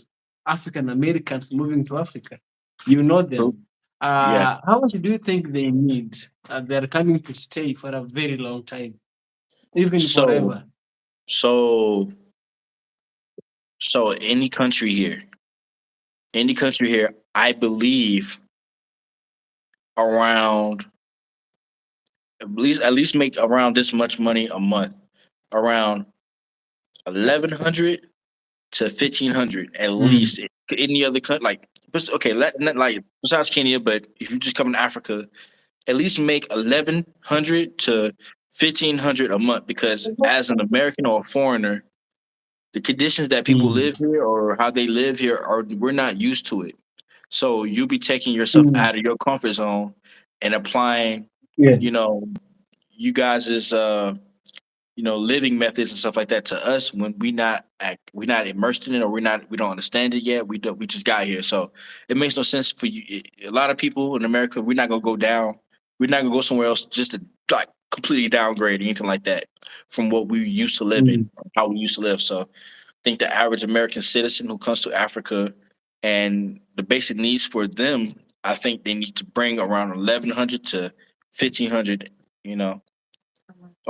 African Americans moving to Africa. You know True. them. Yeah. How much do you think they need? They're coming to stay for a very long time, even So forever. so so any country here, I believe around at least make around this much money a month, around 1,100 to 1,500 at Mm. least. Any other country, like, okay, not like besides Kenya, but if you just come to Africa, at least make 1,100 to 1,500 a month. Because as an American or a foreigner, the conditions that people Mm. live here or how they live here are we're not used to it. So you'll be taking yourself Mm. out of your comfort zone and applying, Yeah. you know, you guys' living methods and stuff like that to us when we're not immersed in it, or we don't understand it yet. We just got here, so it makes no sense for you. A lot of people in America, we're not gonna go down. We're not gonna go somewhere else just to like completely downgrade or anything like that from what we used to live in, Mm. how we used to live. So I think the average American citizen who comes to Africa and the basic needs for them, I think they need to bring around 1,100 to 1,500, you know,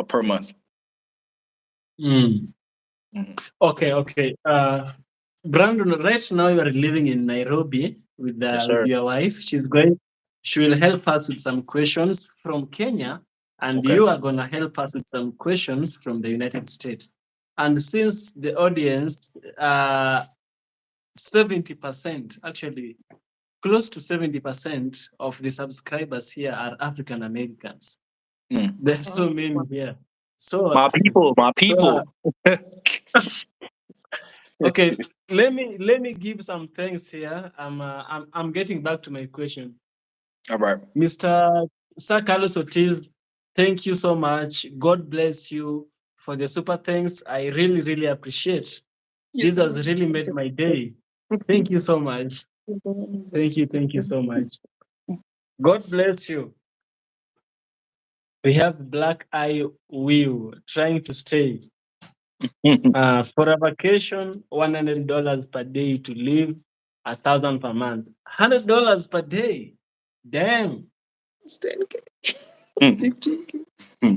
per month. Mm. Mhm. Okay, okay. Brandon, right now you are living in Nairobi Yes, with sir. your wife. She will help us with some questions from Kenya, and Okay. you are gonna help us with some questions from the United States. And since the audience, 70%, actually close to 70% of the subscribers here are African Americans. Mm. There's so many here. So, My people, my so people. okay, let me give some thanks here. I'm getting back to my question. All right. Mr. Sir Carlos Ortiz, thank you so much. God bless you for the super thanks. I really, really appreciate. This has really made my day. Thank you so much. Thank you so much. God bless you. We have Black Eye Will trying to stay. For a vacation, $100 per day to live, 1,000 per month. $100 per day. Damn. It's 10K, Mm,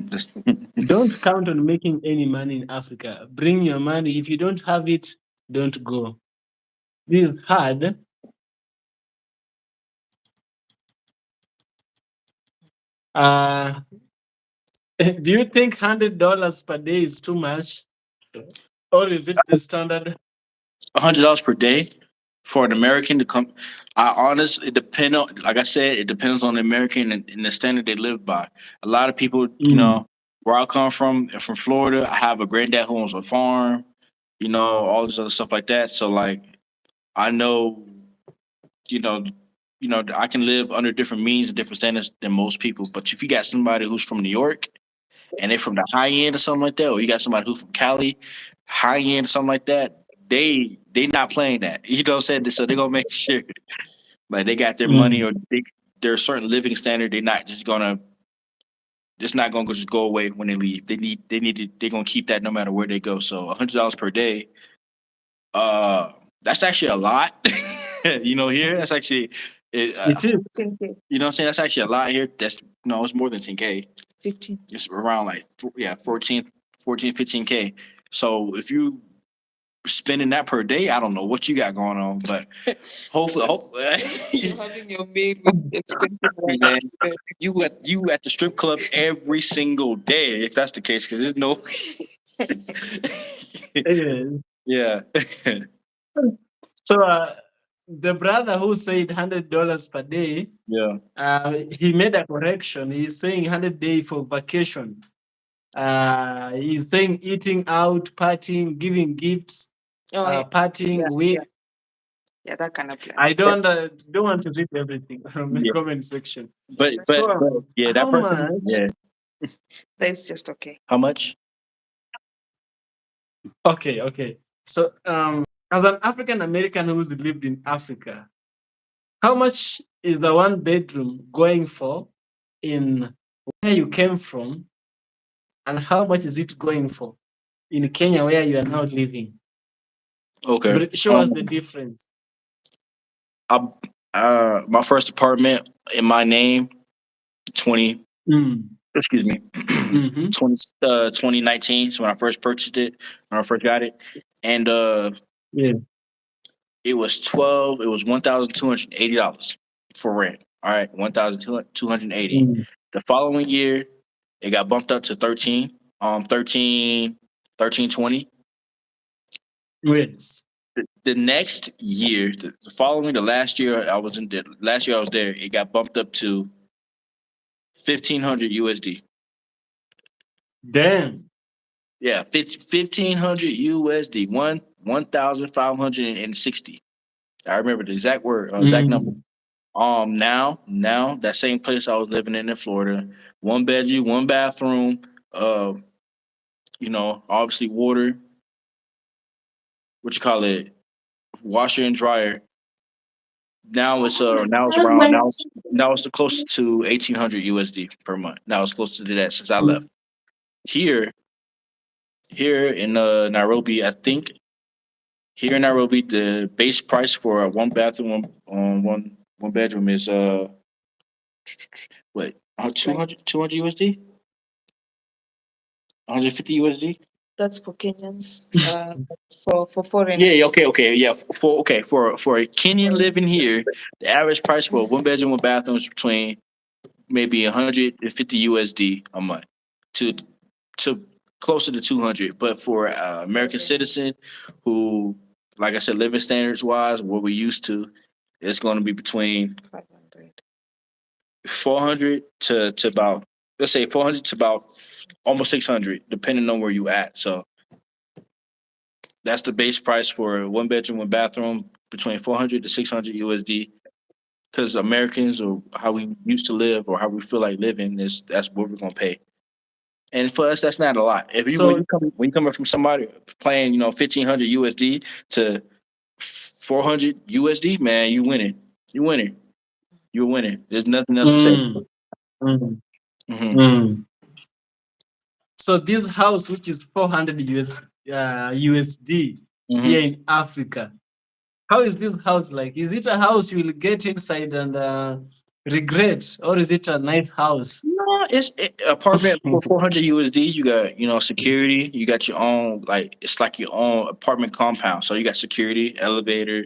15K. Don't count on making any money in Africa. Bring your money. If you don't have it, don't go. This is hard. Uh, do you think $100 per day is too much? Or is it the standard? $100 per day for an American to come. I honestly, it depend on, like I said, it depends on the American and the standard they live by. A lot of people, Mm, where I come from Florida, I have a granddad who owns a farm, all this other stuff like that. So like, I know, you know, I can live under different means and different standards than most people. But if you got somebody who's from New York and they're from the high end or something like that, or you got somebody who's from Cali, high end or something like that, they not playing that. You know what I'm saying? So they're gonna make sure like they got their money or their certain living standard. They're not just gonna it's not gonna just go away when they leave. They're gonna keep that no matter where they go. So $100 per day, uh that's actually a lot. Here that's actually it, It is. 10K, you know what I'm saying? That's actually a lot here. That's no, it's more than 10K. 15. It's around like 14, 15K. So if you spending that per day, I don't know what you got going on, but hopefully, You're having your meal with expensive man, wines. you at the strip club every single day if that's the case, because there's no. Yes. Yeah. So the brother who said $100 per day, Yeah. he made a correction. He's saying 100 day for vacation. He's saying eating out, partying, giving gifts, Oh, partying. yeah, yeah, that kind of plan. I don't want to read everything from the Yeah. comment section. But So yeah, that how person. much? Yeah. That is just okay. How much? Okay. So as an African American who's lived in Africa, how much is the one bedroom going for in where you came from, and how much is it going for in Kenya where you are now living? Okay. Show us the difference. My first apartment in my name, 20. Mm. Excuse me, Mm-hmm. 2019 is when I first purchased it, when I first got it, and Yeah. it was $1,280 for rent. All right, 1,280. Mm. The following year, it got bumped up to 1320. Yes. The next year, the following, the last year last year I was there, it got bumped up to 1,500 USD. Damn. Yeah, 1,500 USD, 1,560. I remember the exact exact number. Mm. Now that same place I was living in Florida, one bedroom, one bathroom, obviously water, what you call it, washer and dryer. Now it's close to 1,800 USD per month. Now it's closer to that since I left. Here in Nairobi, I think here in Nairobi, the base price for a one bathroom, one bedroom is what 200 USD, 150 USD. That's for Kenyans. For foreigners. Yeah, okay, yeah. For a Kenyan living here, the average price for a one bedroom, one bathroom is between maybe 150 USD a month to closer to 200. But for American citizen who, like I said, living standards wise, what we used to, it's going to be between 500. 400 to about, let's say 400 to about almost 600, depending on where you at. So that's the base price for a one bedroom, one bathroom, between 400 to 600 USD. Because Americans, or how we used to live or how we feel like living, that's what we're gonna pay. And for us, that's not a lot. If you So when you coming from somebody paying 1,500 USD to 400 USD, man, you winning. You winning. You're winning. There's nothing else to say. mm, mm, Hmm. mm. So this house, which is 400 USD Hmm. here in Africa, how is this house like? Is it a house you will get inside and regret, or is it a nice house? No, apartment for 400 USD. You got security. You got your own, like it's like your own apartment compound. So you got security, elevator.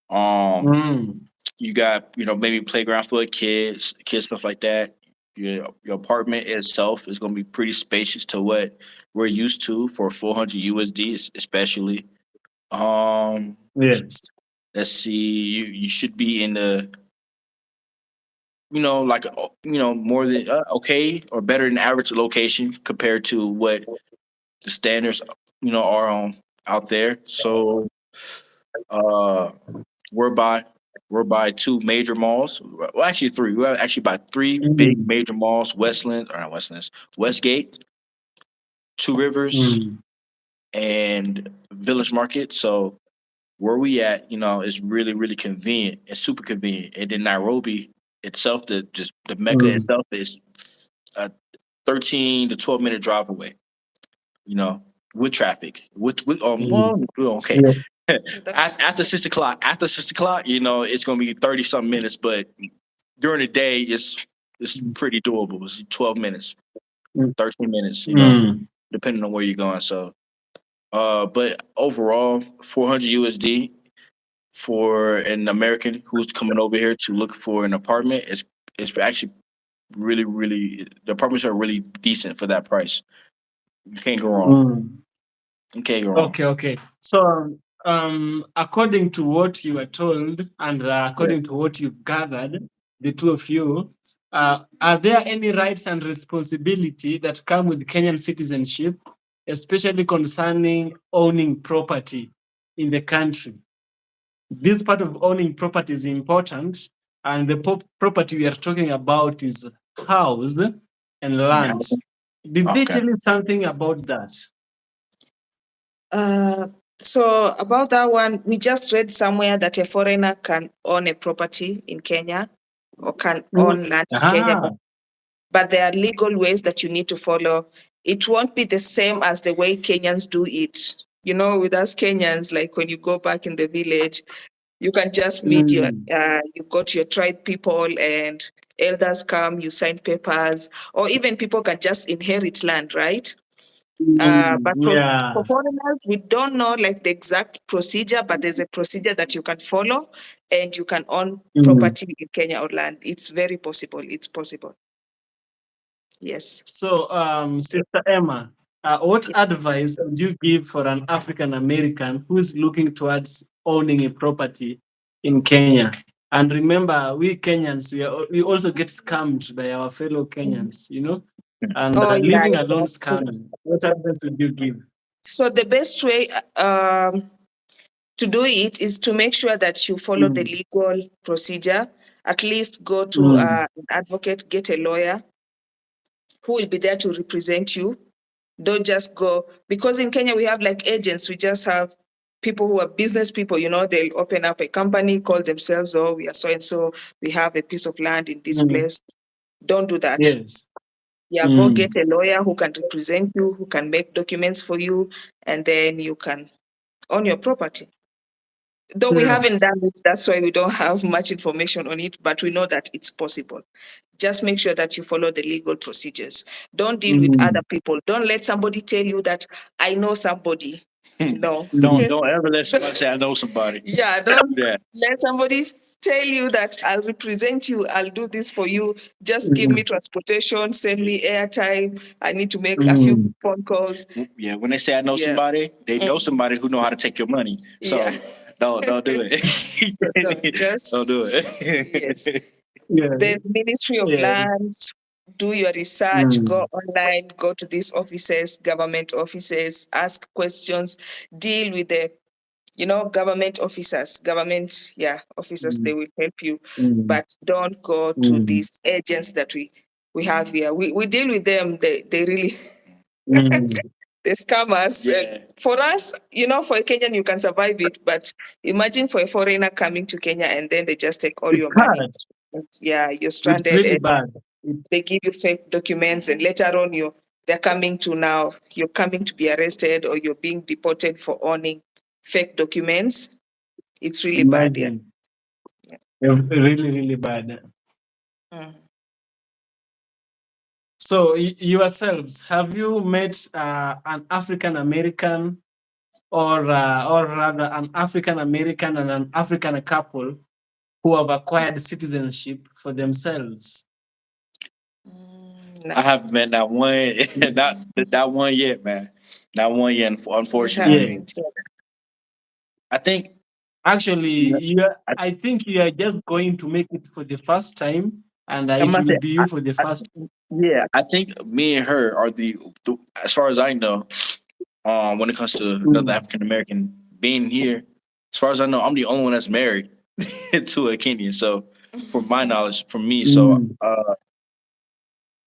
Um, Mm. you got maybe playground for the kids stuff like that. Your apartment itself is going to be pretty spacious to what we're used to for 400 USD, especially. Um, Yes. let's see. You should be in the like more than okay or better than average location compared to what the standards are on out there. So uh whereby We're by two major malls. Well, actually three. We're actually by three big major malls: Westland, or not Westlands, Westgate, Two Rivers, and Village Market. So where we at, is really, really convenient. It's super convenient. And then Nairobi itself, the Mecca itself is a 13 to 12 minute drive away. With traffic. Well, okay. Yeah. After 6 o'clock, it's gonna be 30 something minutes, but during the day it's pretty doable. It's 12 minutes, 13 minutes, depending on where you're going. So but overall, 400 USD for an American who's coming over here to look for an apartment is actually really, really, the apartments are really decent for that price. You can't go wrong. You can't go wrong. Okay. So, according to what you were told and according to what you've gathered, the two of you, are there any rights and responsibility that come with Kenyan citizenship, especially concerning owning property in the country? This part of owning property is important, and the property we are talking about is house and land. Did they Okay. tell you something about that? So about that one, we just read somewhere that a foreigner can own a property in Kenya or can own land in Kenya, but there are legal ways that you need to follow. It won't be the same as the way Kenyans do it. With us Kenyans, like when you go back in the village, you can just meet you go to your tribe people and elders come, you sign papers, or even people can just inherit land, right? But for foreigners, we don't know like the exact procedure, but there's a procedure that you can follow and you can own property in Kenya or land. It's very possible. It's possible. Yes. So, Sister Emma, what advice would you give for an African American who is looking towards owning a property in Kenya? And remember, we Kenyans, we also get scammed by our fellow Kenyans, and living alone scammed. What advice would you give? So the best way to do it is to make sure that you follow the legal procedure. At least go to an advocate, get a lawyer who will be there to represent you. Don't just go, because in Kenya we have like agents. We just have people who are business people, they'll open up a company, call themselves, oh, we are so and so, we have a piece of land in this place. Don't do that. Yes. Yeah, go get a lawyer who can represent you, who can make documents for you, and then you can own your property. Though we haven't done it, that's why we don't have much information on it, but we know that it's possible. Just make sure that you follow the legal procedures. Don't deal with other people. Don't let somebody tell you that I know somebody. No. Don't ever let somebody say I know somebody. Yeah, don't let somebody tell you that I'll represent you, I'll do this for you. Just give me transportation, send me airtime. I need to make a few phone calls. Yeah, when they say I know somebody, they know somebody who know how to take your money. So don't do it. Don't do it. Yes. The Ministry of Land, do your research, go online, go to these offices, government offices, ask questions, deal with the government officers, officers, they will help you. But don't go to these agents that we have here. We deal with them. They really they scam us. For us, for a Kenyan, you can survive it. But imagine for a foreigner coming to Kenya and then they just take all your money. Yeah, you're stranded. It's really bad. They give you fake documents, and later on you're coming to be arrested, or you're being deported for owning fake documents. It's really bad. Yeah. Really, really bad. So yourselves, have you met an African American, or rather an African American and an African couple who have acquired citizenship for themselves? I haven't met that one, not that one yet, man. Not one yet, unfortunately. I think actually, I think you are just going to make it for the first time, and it will be you for the first. Yeah, I think me and her are the as far as I know, when it comes to another African American being here. As far as I know, I'm the only one that's married. to a Kenyan. So, from my knowledge, from me, so Mm.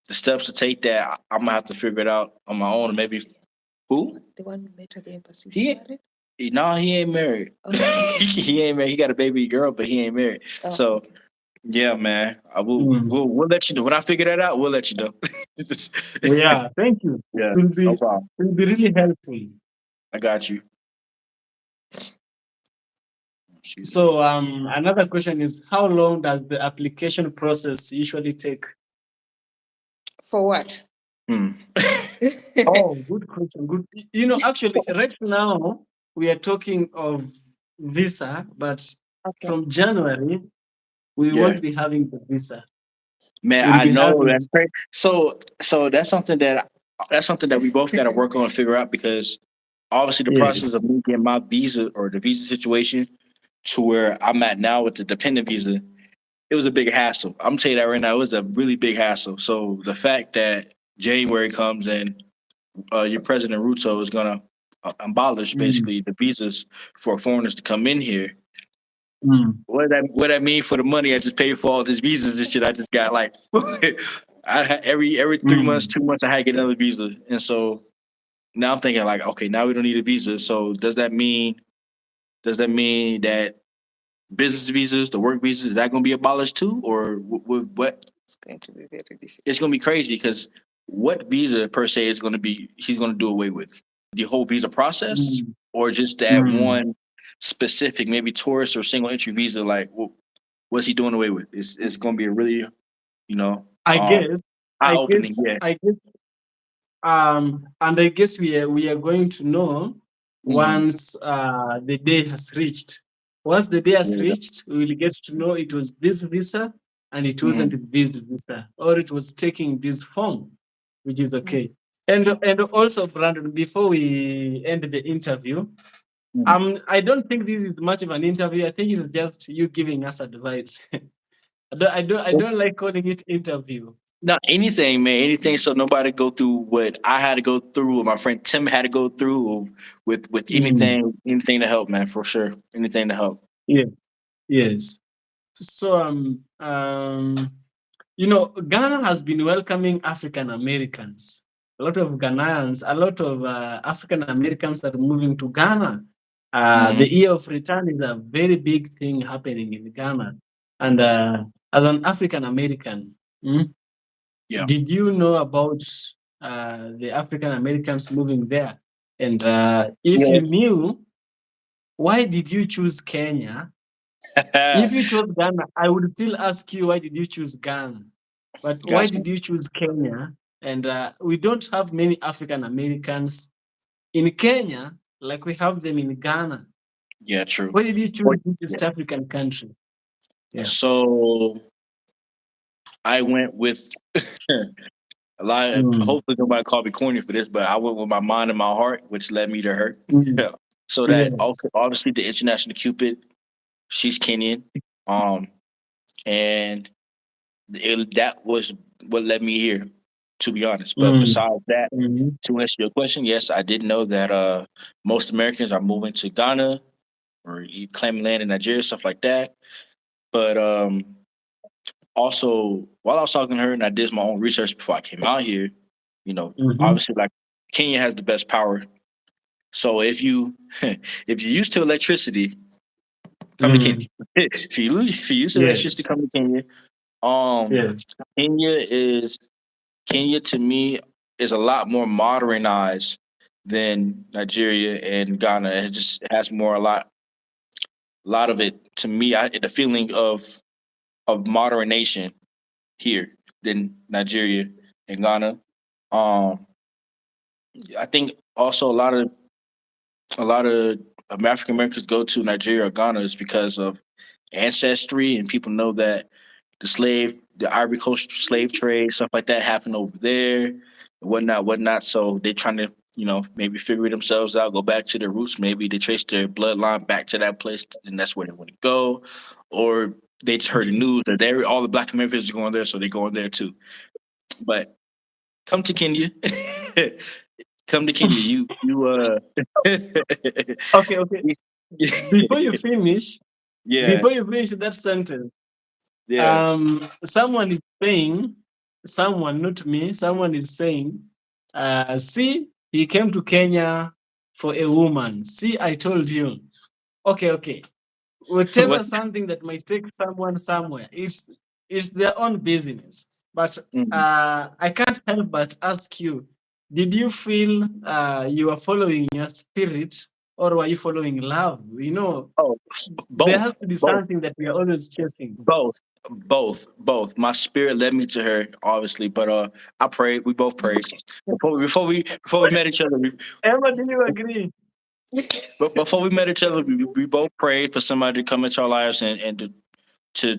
the steps to take that, I'm gonna have to figure it out on my own. Maybe who? The one you met at the embassy. Is He, he married? no, he ain't married. Oh. He ain't married. He got a baby girl, but he ain't married. Oh, So okay. yeah, man, I will. Mm. We'll let you know when I figure that out. We'll let you know. Yeah, thank you. Yeah, Will no be problem. will be really helpful. I got you. Shoot this. So another question is, how long does the application process usually take? For what? Hmm. Oh, good question. Good. Actually, right now we are talking of visa, but Okay. from January we Yeah, won't be having the visa. man, We'll I be know that's having. crazy. So that's something that we both got to work on and figure out because obviously the process Yes. of me getting my visa or the visa situation to where I'm at now with the dependent visa, it was a big hassle. I'm telling you that right now, it was a really big hassle. So the fact that January comes and your president Ruto is gonna abolish Mm, basically the visas for foreigners to come in here. mm, What that mean for the money I just paid for all these visas and shit? I just got like every 3 months, mm. 2 months, I had to get another visa, and so now I'm thinking like, okay, now we don't need a visa. So does that mean that business visas, the work visas, is that going to be abolished too, or what? It's going to be very difficult. It's going to be crazy because what visa per se is going to be he's going to do away with the whole visa process, Mm, or just that mm. one specific maybe tourist or single entry visa? Like, what's he doing away with? It's going to be a really you know I um guess, eye I opening. guess, Yeah. I guess, and I guess we are going to know Hmm. once the day has reached. Once the day has Yeah. reached, we will get to know it was this visa and it Hmm. wasn't this visa, or it was taking this form, which is Mm. okay. And also, Brandon, before we end the interview, I don't think this is much of an interview. I think it's just you giving us advice. I don't like calling it interview. Not anything, man. Anything so nobody go through what I had to go through, or my friend Tim had to go through, or with Mm. anything to help, man. For sure, anything to help. Yeah. Yes. So Ghana has been welcoming African Americans. A lot of Ghanaians, a lot of African Americans are moving to Ghana. Hmm. The year of return is a very big thing happening in Ghana. And as an African American, Yeah. did you know about the African Americans moving there? And if Yeah. you knew, why did you choose Kenya? If you chose Ghana, I would still ask you, why did you choose Ghana? But why Gotcha. did you choose Kenya? And we don't have many African Americans in Kenya like we have them in Ghana. Yeah. True. Why did you choose Or- this yeah. East African country? Yeah. So I went with a lot. Mm, Hopefully, nobody called me corny for this, but I went with my mind and my heart, which led me to her. mm, Yeah. So that yes. obviously the international Cupid, she's Kenyan, and that was what led me here, to be honest. But Mm, besides that, mm, to answer your question, yes, I did know that most Americans are moving to Ghana or claiming land in Nigeria, stuff like that. But also, while I was talking to her and I did my own research before I came out here, mhm, obviously, like Kenya has the best power. So if you if you're used to electricity, come to mm, Kenya. If you used to electricity, yes. come to Kenya. Um, Yes. Kenya is Kenya to me is a lot more modernized than Nigeria and Ghana. It has more a lot of it to me. The feeling of modernization here than Nigeria and Ghana. Um, I think also a lot of African Americans go to Nigeria or Ghana is because of ancestry, and people know that the Ivory Coast slave trade, stuff like that happened over there, and whatnot. So they trying to, maybe figure themselves out, go back to their roots. Maybe they trace their bloodline back to that place, and that's where they want to go. Or they just heard the news that all the Black Americans are going there, so they're going there too. But come to Kenya, come to Kenya. You Okay, okay. Before you finish, Yeah, before you finish that sentence, yeah. someone is saying, someone, not me, someone is saying, see, he came to Kenya for a woman. See, I told you. Okay, okay. What? Whatever something that might take someone somewhere, it's their own business. But Mm. I can't help but ask you, did you feel you were following your spirit or were you following love? You know, Oh, there has both, to be both, something that we are always chasing. both, both. My spirit led me to her, obviously, but I prayed. We both prayed before we met each other. Emma, do you agree? But before we met each other, we both prayed for somebody to come into our lives and to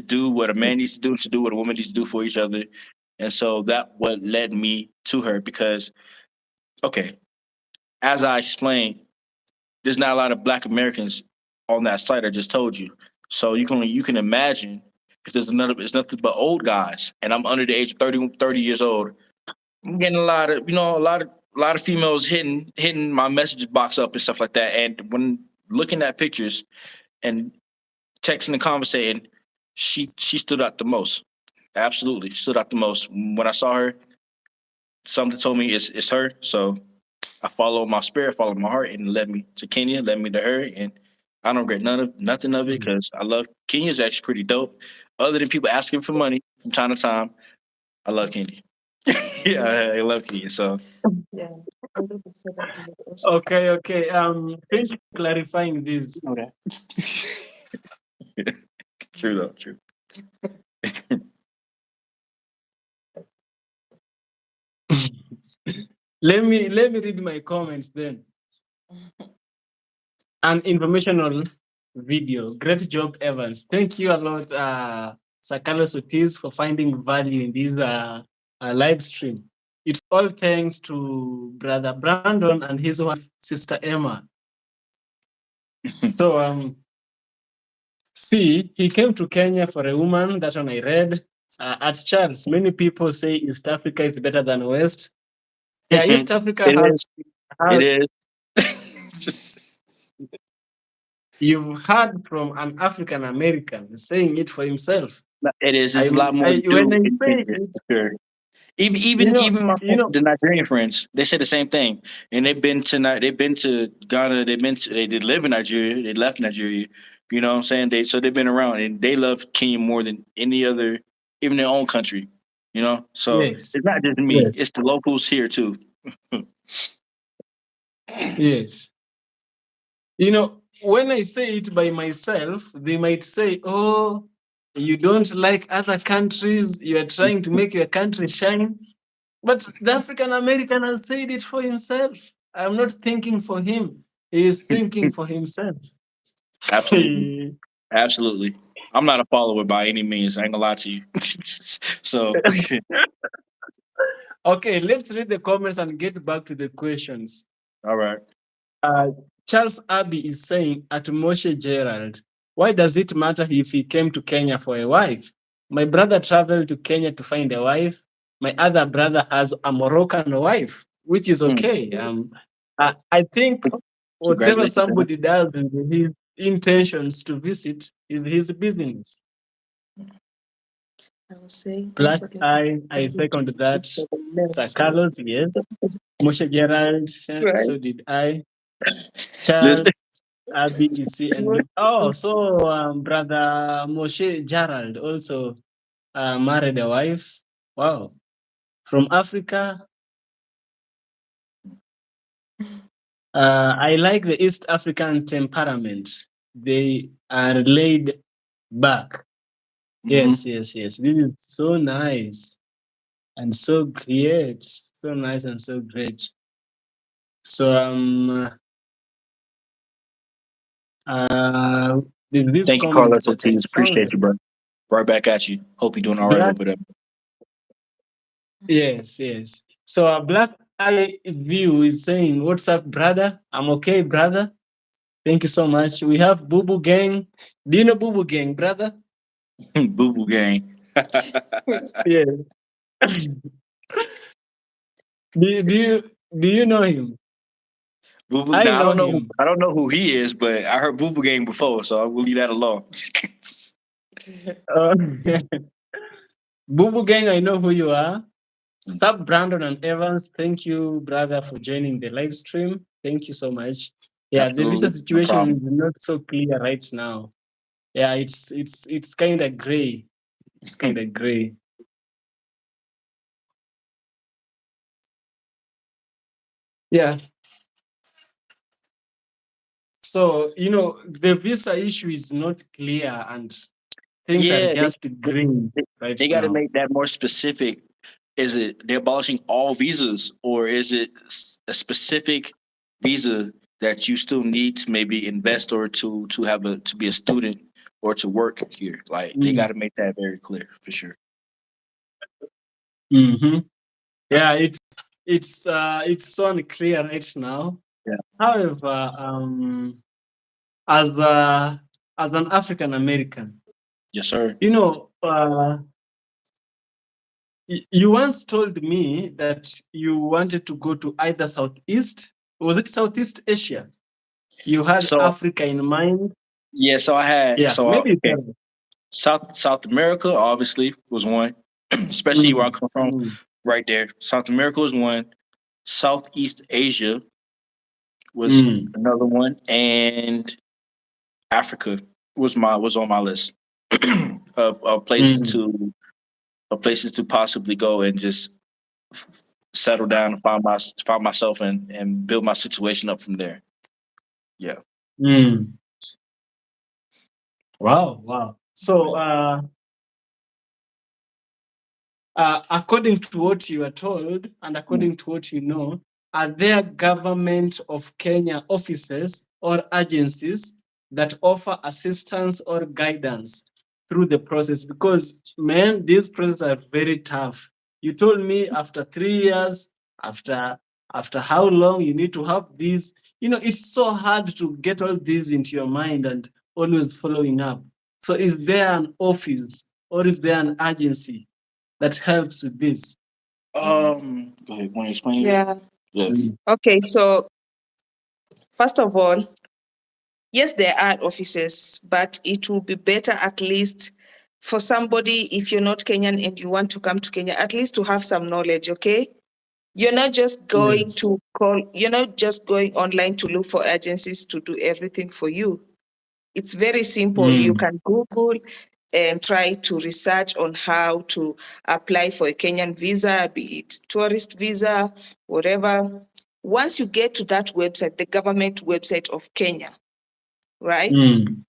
do what a man needs to do what a woman needs to do for each other. And so that what led me to her because okay, as I explained, there's not a lot of Black Americans on that site. I just told you, so you can imagine if there's another, it's nothing but old guys, and I'm under the age of 30 years old. I'm getting a lot of a lot of females hitting my message box up and stuff like that. And when looking at pictures and texting and conversating, she stood out the most. Absolutely stood out the most. When I saw her, something told me it's her. So I followed my spirit, followed my heart, and it led me to Kenya, led me to her, and I don't regret nothing of it Mm. because I love Kenya's actually pretty dope. Other than people asking for money from time to time, I love Kenya. Yeah, I love Kenya. So Yeah. I would prefer that you would also. Okay, okay. Thanks for clarifying this. okay, true though, true. Let me read my comments then. An informational video. Great job, Evans. Thank you a lot, Sir Carlos Ortiz, for finding value in this live stream. It's all thanks to Brother Brandon and his wife, Sister Emma. So, see, he came to Kenya for a woman. That one I read. At Charles, many people say East Africa is better than West. Yeah, East Africa It is. It has is. you've heard from an African American saying it for himself. It is. It's a I, lot more I to when do I in say Kenya, it, for sure. Even you even know, even my you know, the Nigerian friends, they say the same thing. And they've been to Ghana, they live in Nigeria, they left Nigeria. You know what I'm saying? They've been around and they love Kenya more than any other, even their own country. You know? So yes, it's not just me, yes, it's the locals here too. yes. You know, when I say it by myself, they might say, "Oh, you don't like other countries. You are trying to make your country shine." But the African American has said it for himself. I'm not thinking for him. He is thinking for himself. Absolutely. Absolutely. I'm not a follower by any means. I ain't gonna lie to you. So Okay, let's read the comments and get back to the questions. all right. Uh, Charles Abbey is saying at Moshe Gerald, why does it matter if he came to Kenya for a wife? My brother traveled to Kenya to find a wife. My other brother has a Moroccan wife, which is Hmm. okay. I think whatever Congratulations to him. somebody does with his intentions to visit is his business. I was saying Black also get eye, I second that. Sir Carlos, yes. Moshe Gerald, so right. did I. Listen, Charles RBEC and oh, so brother Moshe Gerald also married a wife. Wow, from Africa. I like the East African temperament. They are laid back. mhm. Yes, yes, yes. This is so nice and so great. So nice and so great. So uh, this Thank you, comment. Carlos Okay, Ortiz. Appreciate found you, bro. Right back at you. Hope you're doing all right black. over there. Yes, yes. So a black eye view is saying, "What's up, brother? I'm okay, brother. Thank you so much." We have Boo Boo Gang. Do you know Boo Boo Gang, brother? Boo boo gang. Yeah. do, do you do you know him? Boo Boo. I Now know him. I don't know who he is, but I heard Boo Boo Gang before, so I will leave that alone. Uh, Boo Boo Gang, I know who you are. Sub Brandon and Evans, thank you, brother, for joining the live stream. Thank you so much. Yeah, the visa Absolutely, no situation problem. is not so clear right now. Yeah, it's kind of gray. It's kind of gray. Yeah. So, the visa issue is not clear and things are Yeah, just green they, right they got to now. make that more specific. Is it they're abolishing all visas, or is it a specific visa that you still need to maybe invest or to have to be a student or to work here? Like they got Mm. to make that very clear for sure. Mm-hmm. Yeah, it's so unclear right now. Yeah. However, as a as an African American, Yes, sir. you once told me that you wanted to go to either Southeast. Was it Southeast Asia? You had So Africa in mind. yeah, so I had Yeah, so maybe you okay. tell me. South America obviously was one, especially where I Mm, come from, mm, right there. South America was one. Southeast Asia was mm, another one, and Africa was on my list of places mm, to possibly go and just settle down and find myself and build my situation up from there. Yeah. mm. Wow, wow. So, according to what you are told and Mm. according to what you know, are there government of Kenya offices or agencies that offer assistance or guidance through the process? Because, man, these processes are very tough. You told me after 3 years, after how long you need to have these. It's so hard to get all these into your mind and always following up. So, is there an office or is there an agency that helps with this? Go ahead. Want to explain? Yeah. Yeah. Okay. So first of all, yes, there are offices, but it will be better at least for somebody, if you're not Kenyan and you want to come to Kenya, at least to have some knowledge, okay? You're not just going Yes. to call, you're not just going online to look for agencies to do everything for you. It's very simple. You Mm, can Google and try to research on how to apply for a Kenyan visa, be it tourist visa, whatever. Once you get to that website, the government website of Kenya, right? mm,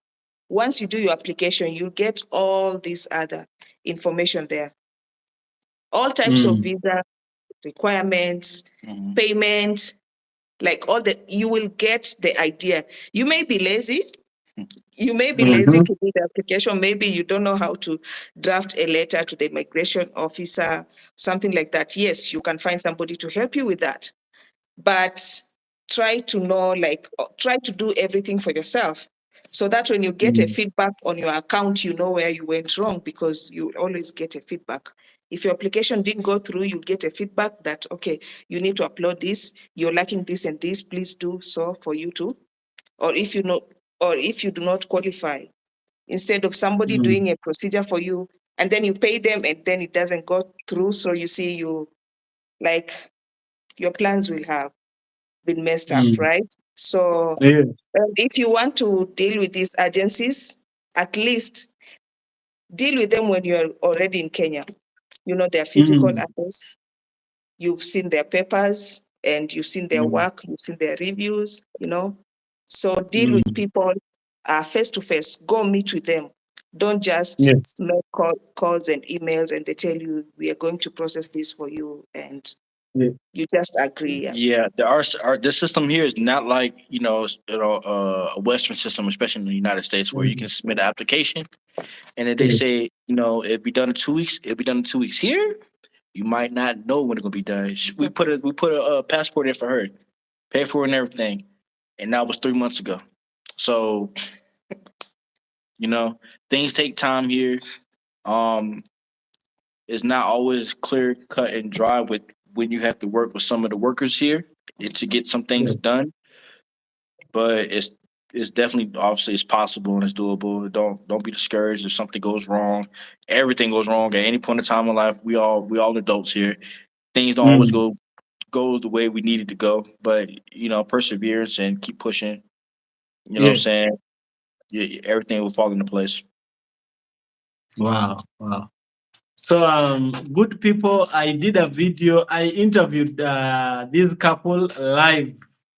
Once you do your application, you get all this other information there. All types of mm, visa requirements, Mhm. payment, like all the, you will get the idea. You may be lazy. You may be lazy mhm, to do the application. Maybe you don't know how to draft a letter to the immigration officer, something like that. Yes, you can find somebody to help you with that. But try to know, like, try to do everything for yourself so that when you get a mm, feedback on your account, you know where you went wrong, because you always get a feedback. If your application didn't go through, you get a feedback that, okay, you need to upload this, you're lacking this and this, please do so for you to, or if you know, or if you do not qualify, instead of somebody mm, doing a procedure for you and then you pay them and then it doesn't go through. So you see, you like, your plans will have been messed up, mm. right? So Yes. if you want to deal with these agencies, at least deal with them when you're already in Kenya. You know their physical Mm, address, you've seen their papers, and you've seen their mm, work, you've seen their reviews, you know. So deal with mm. people face to face. Go meet with them. Don't just Yes. make calls and emails and they tell you we are going to process this for you and Yeah. you just agree. Yeah. Yeah, the system here is not like a Western system, especially in the United States, where you Mm, can submit an application and if they yes. say it'll be done in 2 weeks, it'll be done in 2 weeks. Here, you might not know when it's gonna be done. We put a passport in for her, paid for it and everything, and that was 3 months ago. So things take time here. Um, it's not always clear cut and dry with when you have to work with some of the workers here and to get some things Yes. done. but it's definitely obviously it's possible and it's doable. Don't be discouraged if something goes wrong. Everything goes wrong at any point in time in life. We all adults here. Things don't always Mm. go the way we need it to go, but perseverance and keep pushing. You know what I'm Yes. saying? Yeah, everything will fall into place. Wow. Wow. So, good people, I did a video. I interviewed this couple live.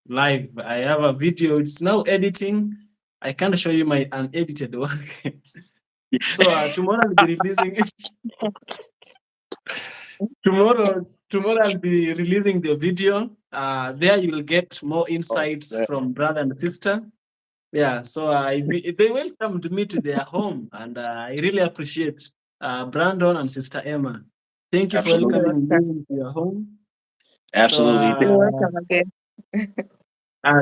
Live. I have a video. It's now editing. I can't show you my unedited work. So tomorrow I'll be releasing it. Tomorrow I'll be releasing the video. There you will get more Oh, insights yeah. from brother and sister. Yeah, so they welcomed me to their home, and I really appreciate Brandon and Sister Emma. Thank you for You're Absolutely. welcoming me welcome. into your home. So, Absolutely. You're welcome again.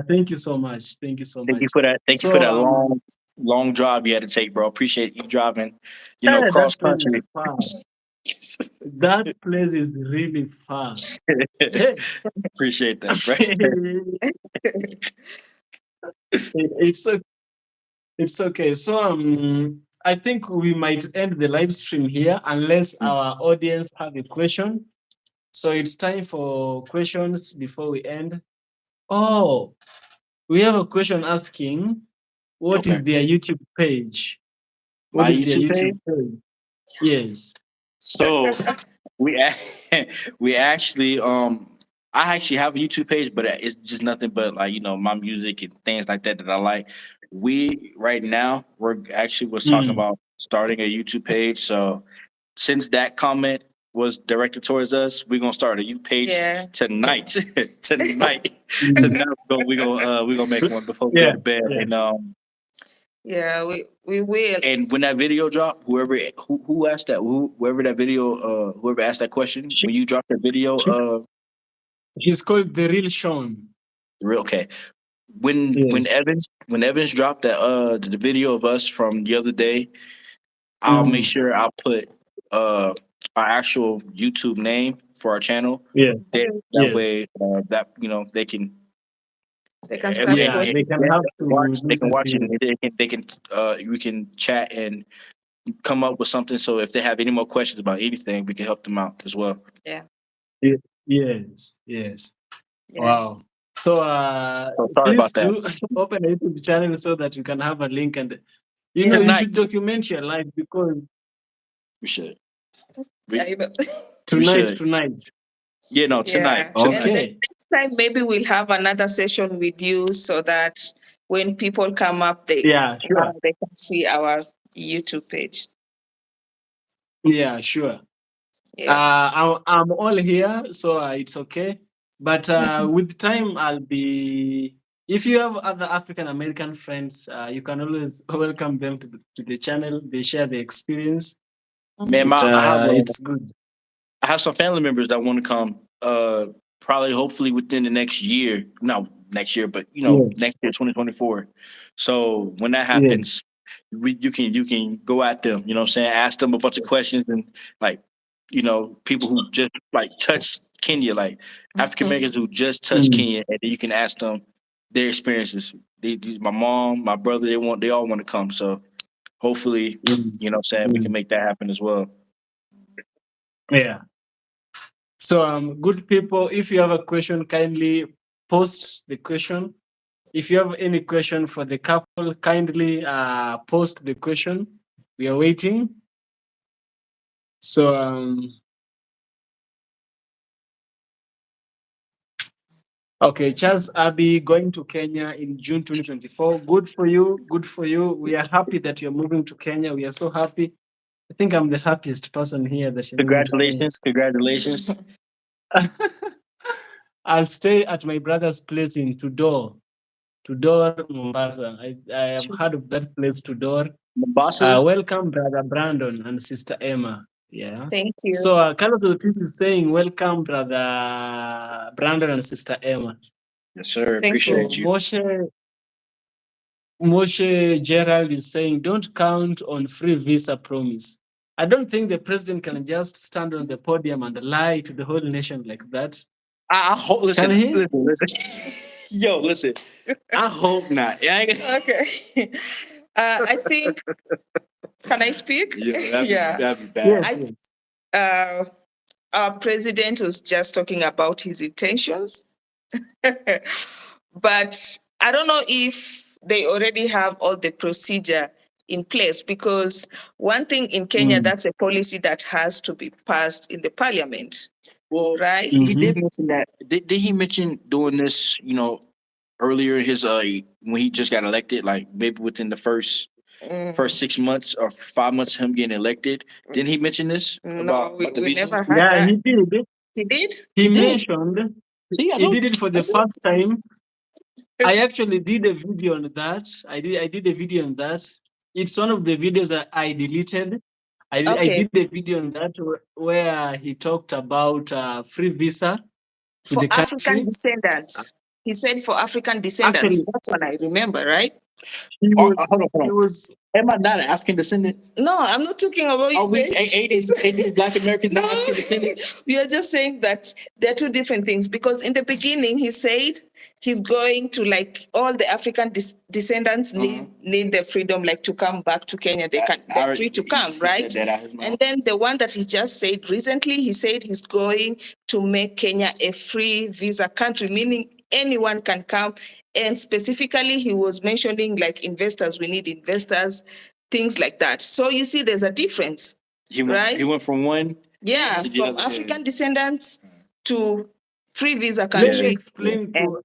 thank you so much. Thank you so Thank you much. for that. Thank you for So, that long drive you had to take, bro. Appreciate you driving, that cross place is country. far. That place is really far. Hey, Appreciate that, bro. it's It's okay. So I think we might end the live stream here unless our audience have a question. So it's time for questions before we end. Oh, we have a question asking, what Okay. is their YouTube page? What My is their YouTube YouTube page. page? Yes. So we we actually I actually have a YouTube page, but it's just nothing but like my music and things like that that I like. We right now we're actually was talking Mm. about starting a YouTube page. So since that comment was directed towards us, we're gonna start a YouTube page Yeah. tonight. Tonight, Mm. tonight we gonna make one before we go Yeah. to bed. And Yes. Yeah, we will. and when that video drop, who asked that, whoever that video, whoever asked that question, She, when you drop the video, she, he's called the real Sean. real okay. When Yes. Evans dropped that the video of us from the other day, I'll make Mm. sure I'll put our actual YouTube name for our channel. Yeah. That Yes. way, that they can They can start Yeah. watching. They can have to they can listen to watch it. you. And they can we can chat and come up with something. So if they have any more questions about anything, we can help them out as well. Yeah. Yes. Yes. Yeah. Wow. So So sorry please about that. do open a YouTube channel so that you can have a link, and Yeah. you should Tonight document your life because we should. Yeah, We we tonight, should. tonight. Yeah, no, Yeah. tonight. And Tonight. then Okay. next time maybe we'll have another session with you so that when people come up Yeah, sure. they can see our YouTube page. Yeah, sure. Yeah. I'm all here, so it's okay. But with time, I'll be. If you have other African American friends, you can always welcome them to the channel. They share the experience. Man, It's good. I have some family members that want to come. Probably, hopefully, within the next year. No, next year, but Yes. next year, 2024. So when that Yes. happens, you can go at them. You know what I'm saying? Ask them a bunch of questions and like, people who just like touch Kenya, like African Americans who just touch Mm. Kenya, and then you can ask them their experiences. My mom, my brother, they all want to come. So hopefully, Mm. you know what I'm saying, we can Mm. make that happen as well. Yeah. So, good people, if you have a question, kindly post the question. If you have any question for the couple, kindly post the question. We are waiting. So, okay, Charles Abbey going to Kenya in June 2024. Good for you. Good for you. We are happy that you're moving to Kenya. We are so happy. I think I'm the happiest person here that you're moving to Kenya. Congratulations. I'll stay at my brother's place in Tudor, Mombasa. I have heard of that place, Tudor. Mombasa. Welcome, Brother Brandon and Sister Emma. Yeah. Thank you. So Carlos Ortiz is saying, welcome, Brother Brandon and Sister Emma. Yes, sir. Thank So you. Appreciate you. Moshe Gerald is saying, don't count on free visa promise. I don't think the president can just stand on the podium and lie to the whole nation like that. I hope. Can Listen, he? listen, listen. Yo, listen. I hope not. Yeah, Okay. I think. Can I speak? Yeah. That'd be bad. Yes, I yes. Our president was just talking about his intentions, but I don't know if they already have all the procedure in place, because one thing in Kenya, that's a policy that has to be passed in the parliament, Well, right? he did mention that. Did he mention doing this? Earlier in his when he just got elected, like maybe within the first Mm, 6 months or 5 months of him getting elected. Didn't he mention this no, about the we visa? never had Yeah, that. he did. He did? He He did. mentioned See, I he know. did it for the first time. I actually did a video on that. I did a video on that. It's one of the videos that I deleted. I Okay. did a video on that where he talked about free visa to For the African country. descendants. He said for African descendants. Actually, That's what I remember, right? he Hold was on, hold he on. was Am I not an African descendant? No, I'm not talking about Are we you. Asian Black Americans not No, African descendants? we are just saying that they're two different things, because in the beginning he said he's going to, like, all the African descendants need the freedom, like, to come back to Kenya. They're free to come, right? Said that out his mouth. And then the one that he just said recently, he said he's going to make Kenya a free visa country, meaning anyone can come. And specifically, he was mentioning, like, investors. We need investors, things like that. So you see, there's a difference. He right? went from one. Yeah, to the from other. African descendants to free visa let me country. explain And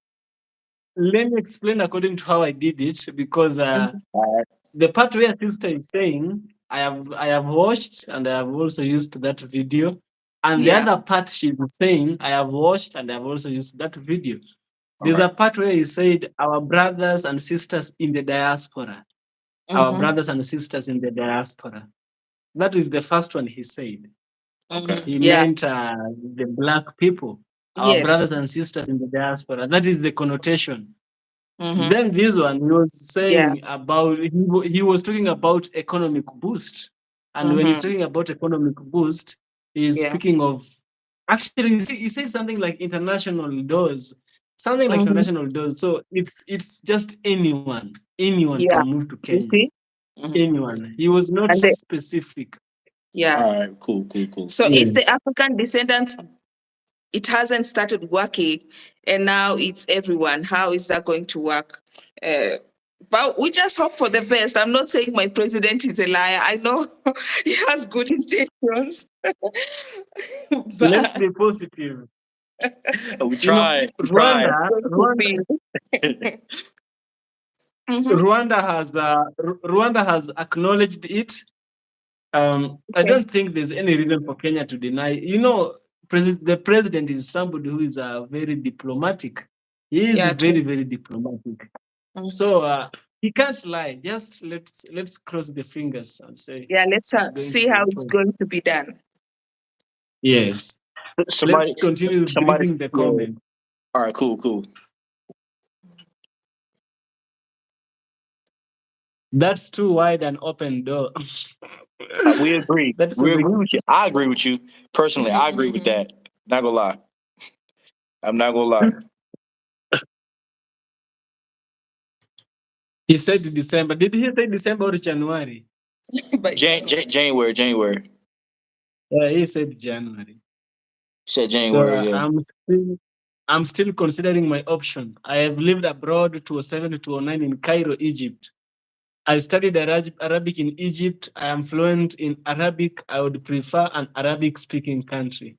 let me explain according to how I did it, because the part where sister is saying I have watched and I have also used that video, and the yeah, other part she's saying I have watched and I have also used that video. There's Alright. a part where he said our brothers and sisters in the diaspora, our mhm, brothers and sisters in the diaspora. That is the first one he said. Okay. He yeah, meant the black people, our yes, brothers and sisters in the diaspora. That is the connotation. mhm, Then this one, he was yeah, saying about, he was talking about economic boost. And when mhm, he's talking about economic boost, he's yeah, speaking of, actually, he said something like international doors, something like mhm, international doors. So it's just anyone yeah. can move to You Kenya. see? Mhm. Anyone. He was not And the, specific. yeah. All right. Cool. So if the Yes. African descendants, it hasn't started working, and now it's everyone, how is that going to work? But we just hope for the best. I'm not saying my president is a liar. I know he has good intentions. Let's But be positive. We You know, tried. it's Rwanda, going to Rwanda, be. Mhm. Rwanda has acknowledged it. I Okay. don't think there's any reason for Kenya to deny. You know, the president is somebody who is very diplomatic. He is Yeah, very, true. very diplomatic. Mhm. So he can't lie. Just let's cross the fingers and say Yeah, let's it's going to see be how it's okay. going to be done. Yes. Let's Somebody. continue Somebody. reading the Yeah. comment. All right. Cool. That's too wide an open door. We agree. That's a We big. agree with you. I agree with you personally. I agree with that. Not gonna lie. I'm not gonna lie. He said December. Did he say December or January? But January. Yeah, he said January. Said So January. Yeah. I'm still considering my option. I have lived abroad 2007 to 2009 in Cairo, Egypt. I studied Arabic in Egypt. I am fluent in Arabic. I would prefer an Arabic-speaking country.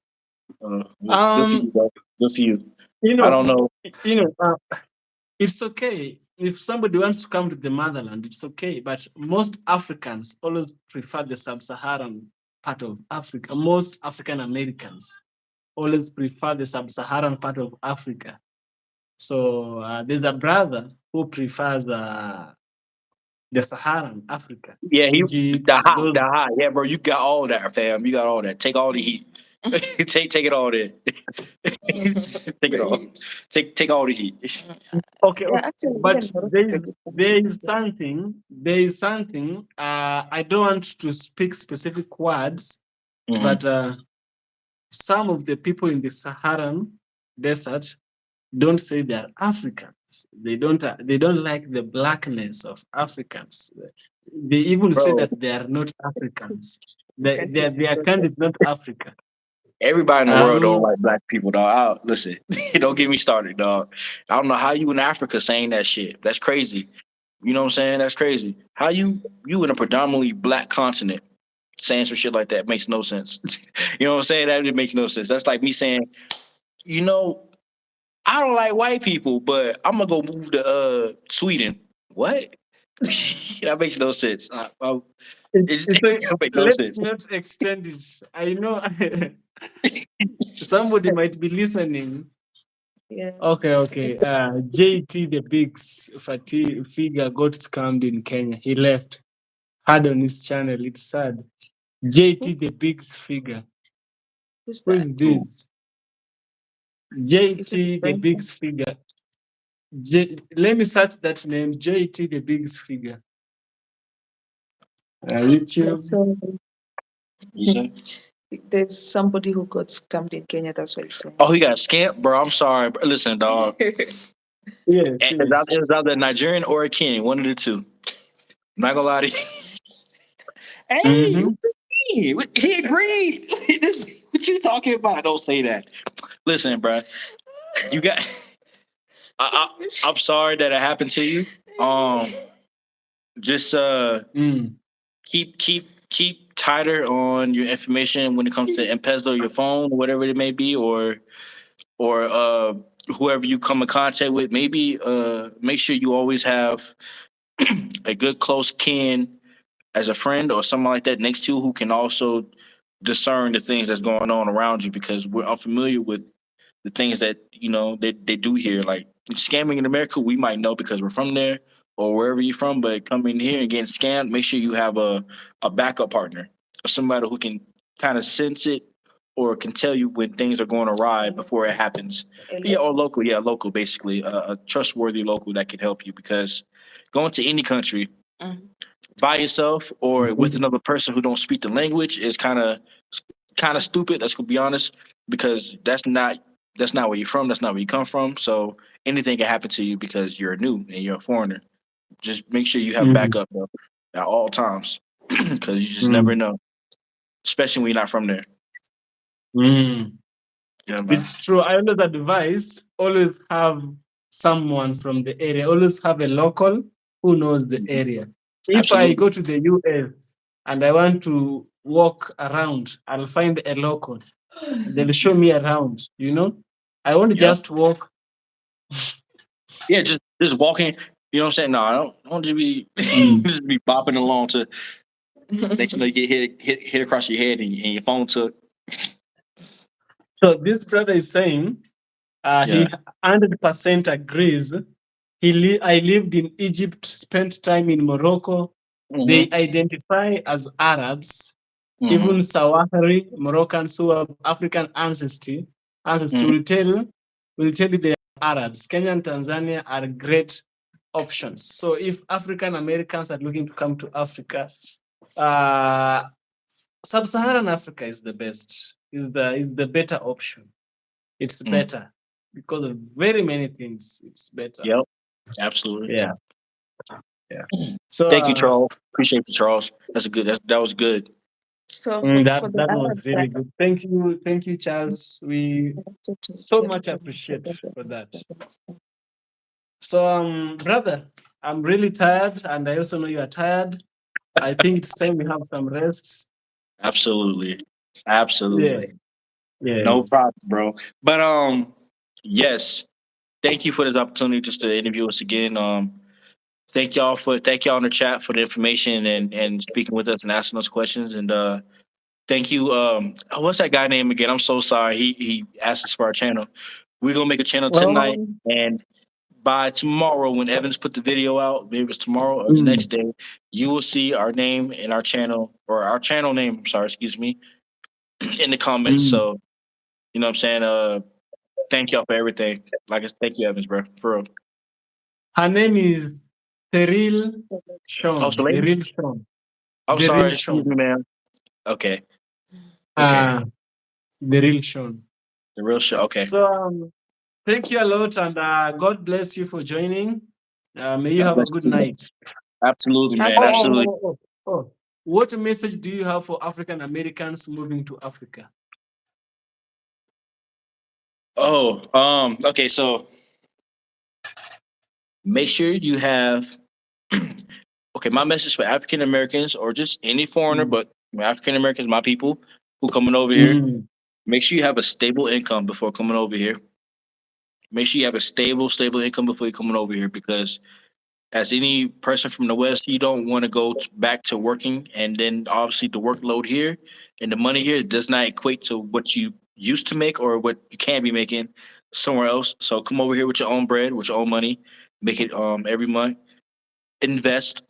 Good for Um, you, bro. Good for you. you I know, don't know. you know, it's okay if somebody wants to come to the motherland. It's okay, but most Africans always prefer the sub-Saharan part of Africa. Most African Americans always prefer the sub-Saharan part of Africa. So there's a brother who prefers the Saharan Africa, Yeah, Egypt. the Those, high. Yeah, bro, you got all that, fam. You got all that. Take all the heat. take it all in. Take it all. Take all the heat. okay, yeah, okay, actually, but even Morocco there is a is good there country. is something. There is something. I don't want to speak specific words, Mhm. but some of the people in the Saharan desert, don't say they are Africans. They don't like the blackness of Africans. They even say bro. that they are not Africans. You can take Their it. country is not Africa. Everybody in the world don't Um, like black people, dog. Listen, don't get me started, dog. I don't know how you in Africa saying that shit. That's crazy. You know what I'm saying? That's crazy. How you in a predominantly black continent saying some shit like that makes no sense. You know what I'm saying? That it makes no sense. That's like me saying, you know, I don't like white people, but I'm gonna go move to Sweden. What? That makes no sense. It don't make no let's sense. not extend it. I know somebody might be listening. Yeah. Okay. JT the figure got scammed in Kenya. He left. Had on his channel. It's sad. JT the Biggs figure. Who's Who that? is Ooh. this? Is it JT the Brent? Biggs figure. Let me search that name. JT the Biggs figure. YouTube. So You say? there's somebody who got scammed in Kenya. That's what he's saying. Oh, he got scammed, bro. I'm sorry. Bro. Listen, dog. Yes, It's either a Nigerian or a Kenyan, one of the two. I'm not gonna lie to you. Hey, Mm-hmm. he agreed. What you talking about? Don't say that. Listen, bro. You got. I'm sorry that it happened to you. Just Mm. keep tighter on your information when it comes to M-Pesa, your phone, whatever it may be, or whoever you come in contact with. Maybe make sure you always have a good close kin as a friend or someone like that next to you who can also discern the things that's going on around you, because we're unfamiliar with the things that they do here. Like scamming in America, we might know because we're from there or wherever you're from, but coming here and getting scammed, make sure you have a backup partner or somebody who can kind of sense it or can tell you when things are going awry before it happens. Yeah, or local, yeah, local, basically a trustworthy local that can help you, because going to any country Mhm. by yourself or with another person who don't speak the language is kind of stupid. Let's be honest, because that's not where you're from. That's not where you come from. So anything can happen to you because you're new and you're a foreigner. Just make sure you have Mm. backup, bro, at all times, because you just never Mm. know, especially when you're not from there. Mm. Yeah, man. It's true. I always advise always have someone from the area. Always have a local who knows the area. If I Absolutely. go to the US and I want to walk around, I'll find a local. They'll show me around. I won't Yep. just walk. Yeah, just walking. You know what I'm saying? No, I don't want to be Mm. just be bopping along to next you know you get hit across your head and your phone took. So this brother is saying he Yeah. 100% agrees. I lived in Egypt, spent time in Morocco. They Mm-hmm. identify as Arabs. Even Mm-hmm. Sawahiri Moroccans who have African ancestry Mm-hmm. will tell you they are Arabs. Kenya and Tanzania are great options. So if African Americans are looking to come to Africa, uh, Sub-Saharan Africa is the best. Is the better option. It's Mm. better because of very many things. It's better. Yep. Absolutely. Yeah, yeah. So Thank you, Charles. Appreciate you, Charles. That was good. So that for the that Arab was really good. Thank you, Charles. We so much appreciate for that. So, brother, I'm really tired, and I also know you are tired. I think it's time we have some rest. Absolutely. Yeah. Absolutely. No Yes. problem, bro. But yes. Thank you for this opportunity just to interview us again. Thank y'all in the chat for the information and speaking with us and asking us questions. And thank you. What's that guy name again? I'm so sorry. He asked us for our channel. We're gonna make a channel tonight, Um, and by tomorrow, when Evans put the video out, maybe it's tomorrow or the mm, next day, you will see our name in our channel, or our channel name. I'm sorry, excuse me, in the comments. mm. So you know what I'm saying. Thank y'all for everything. Thank you, Evans, bro. For real. Her name is Teril Oh, Sean. so The lady. real Sean. I'm The sorry. real Excuse me, Sean. ma'am. Okay. Okay. Ah, the real Sean. The real show. Okay. So Thank you a lot, and God bless you for joining. May you God have a bless good you too. night. Absolutely, God man. Oh, bless. oh, Absolutely. oh, oh, oh, oh. What message do you have for African Americans moving to Africa? Oh, okay. So make sure you have. Okay, my message for African Americans or just any foreigner, Mm. but African Americans, my people who coming over here, Mm. make sure you have a stable income before coming over here. Make sure you have a stable income before you're coming over here because as any person from the West, you don't want to go back to working and then obviously the workload here and the money here does not equate to what you used to make or what you can be making somewhere else. So come over here with your own bread, with your own money, make it every month. Invest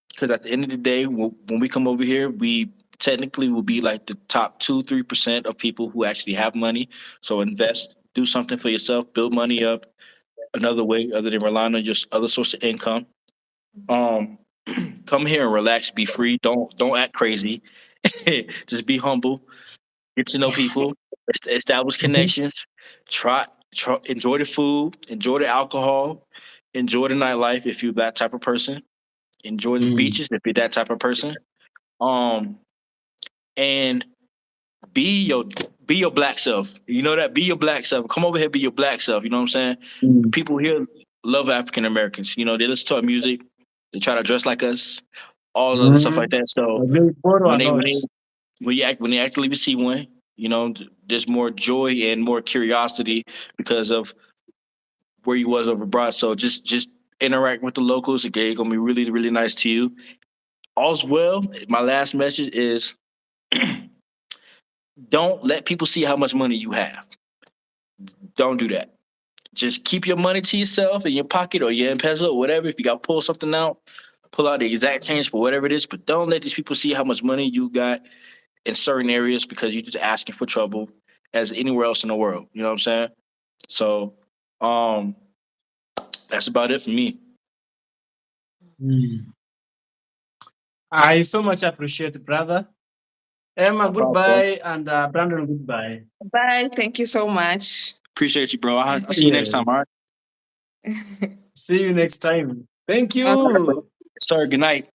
because at the end of the day, when we come over here, we technically will be like the top 2-3% of people who actually have money. So invest, do something for yourself, build money up another way other than relying on your other source of income. Um, come here and relax, be free. Don't act crazy. Just be humble. Get to know people. Establish Mhm. connections. Try enjoy the food. Enjoy the alcohol. Enjoy the nightlife if you're that type of person. Enjoy the Mm. beaches if you're that type of person. Um, and be your be your black self. You know that. Be your black self. Come over here. Be your black self. You know what I'm saying? Mm. People here love African Americans. You know they listen to our music. They try to dress like us. All the other stuff like Mm. that. So They borrow a when they when lot. they when you actually see one, you know, there's more joy and more curiosity because of where you was over abroad. So just interact with the locals. Again, it's gonna be really nice to you. All's well. My last message is don't let people see how much money you have. Don't do that. Just keep your money to yourself in your pocket or your M-Pesa or whatever. If you got to pull something out, pull out the exact change for whatever it is. But don't let these people see how much money you got in certain areas because you're just asking for trouble as anywhere else in the world. You know what I'm saying? So um that's about it for me. Mm. I so much appreciate, brother. Emma, No problem, bro. goodbye, and Brandon, goodbye. Bye. Thank you so much. Appreciate you, bro. I'll see you next time. Yes. All right. See you next time. Thank Okay. you. Sir, good night.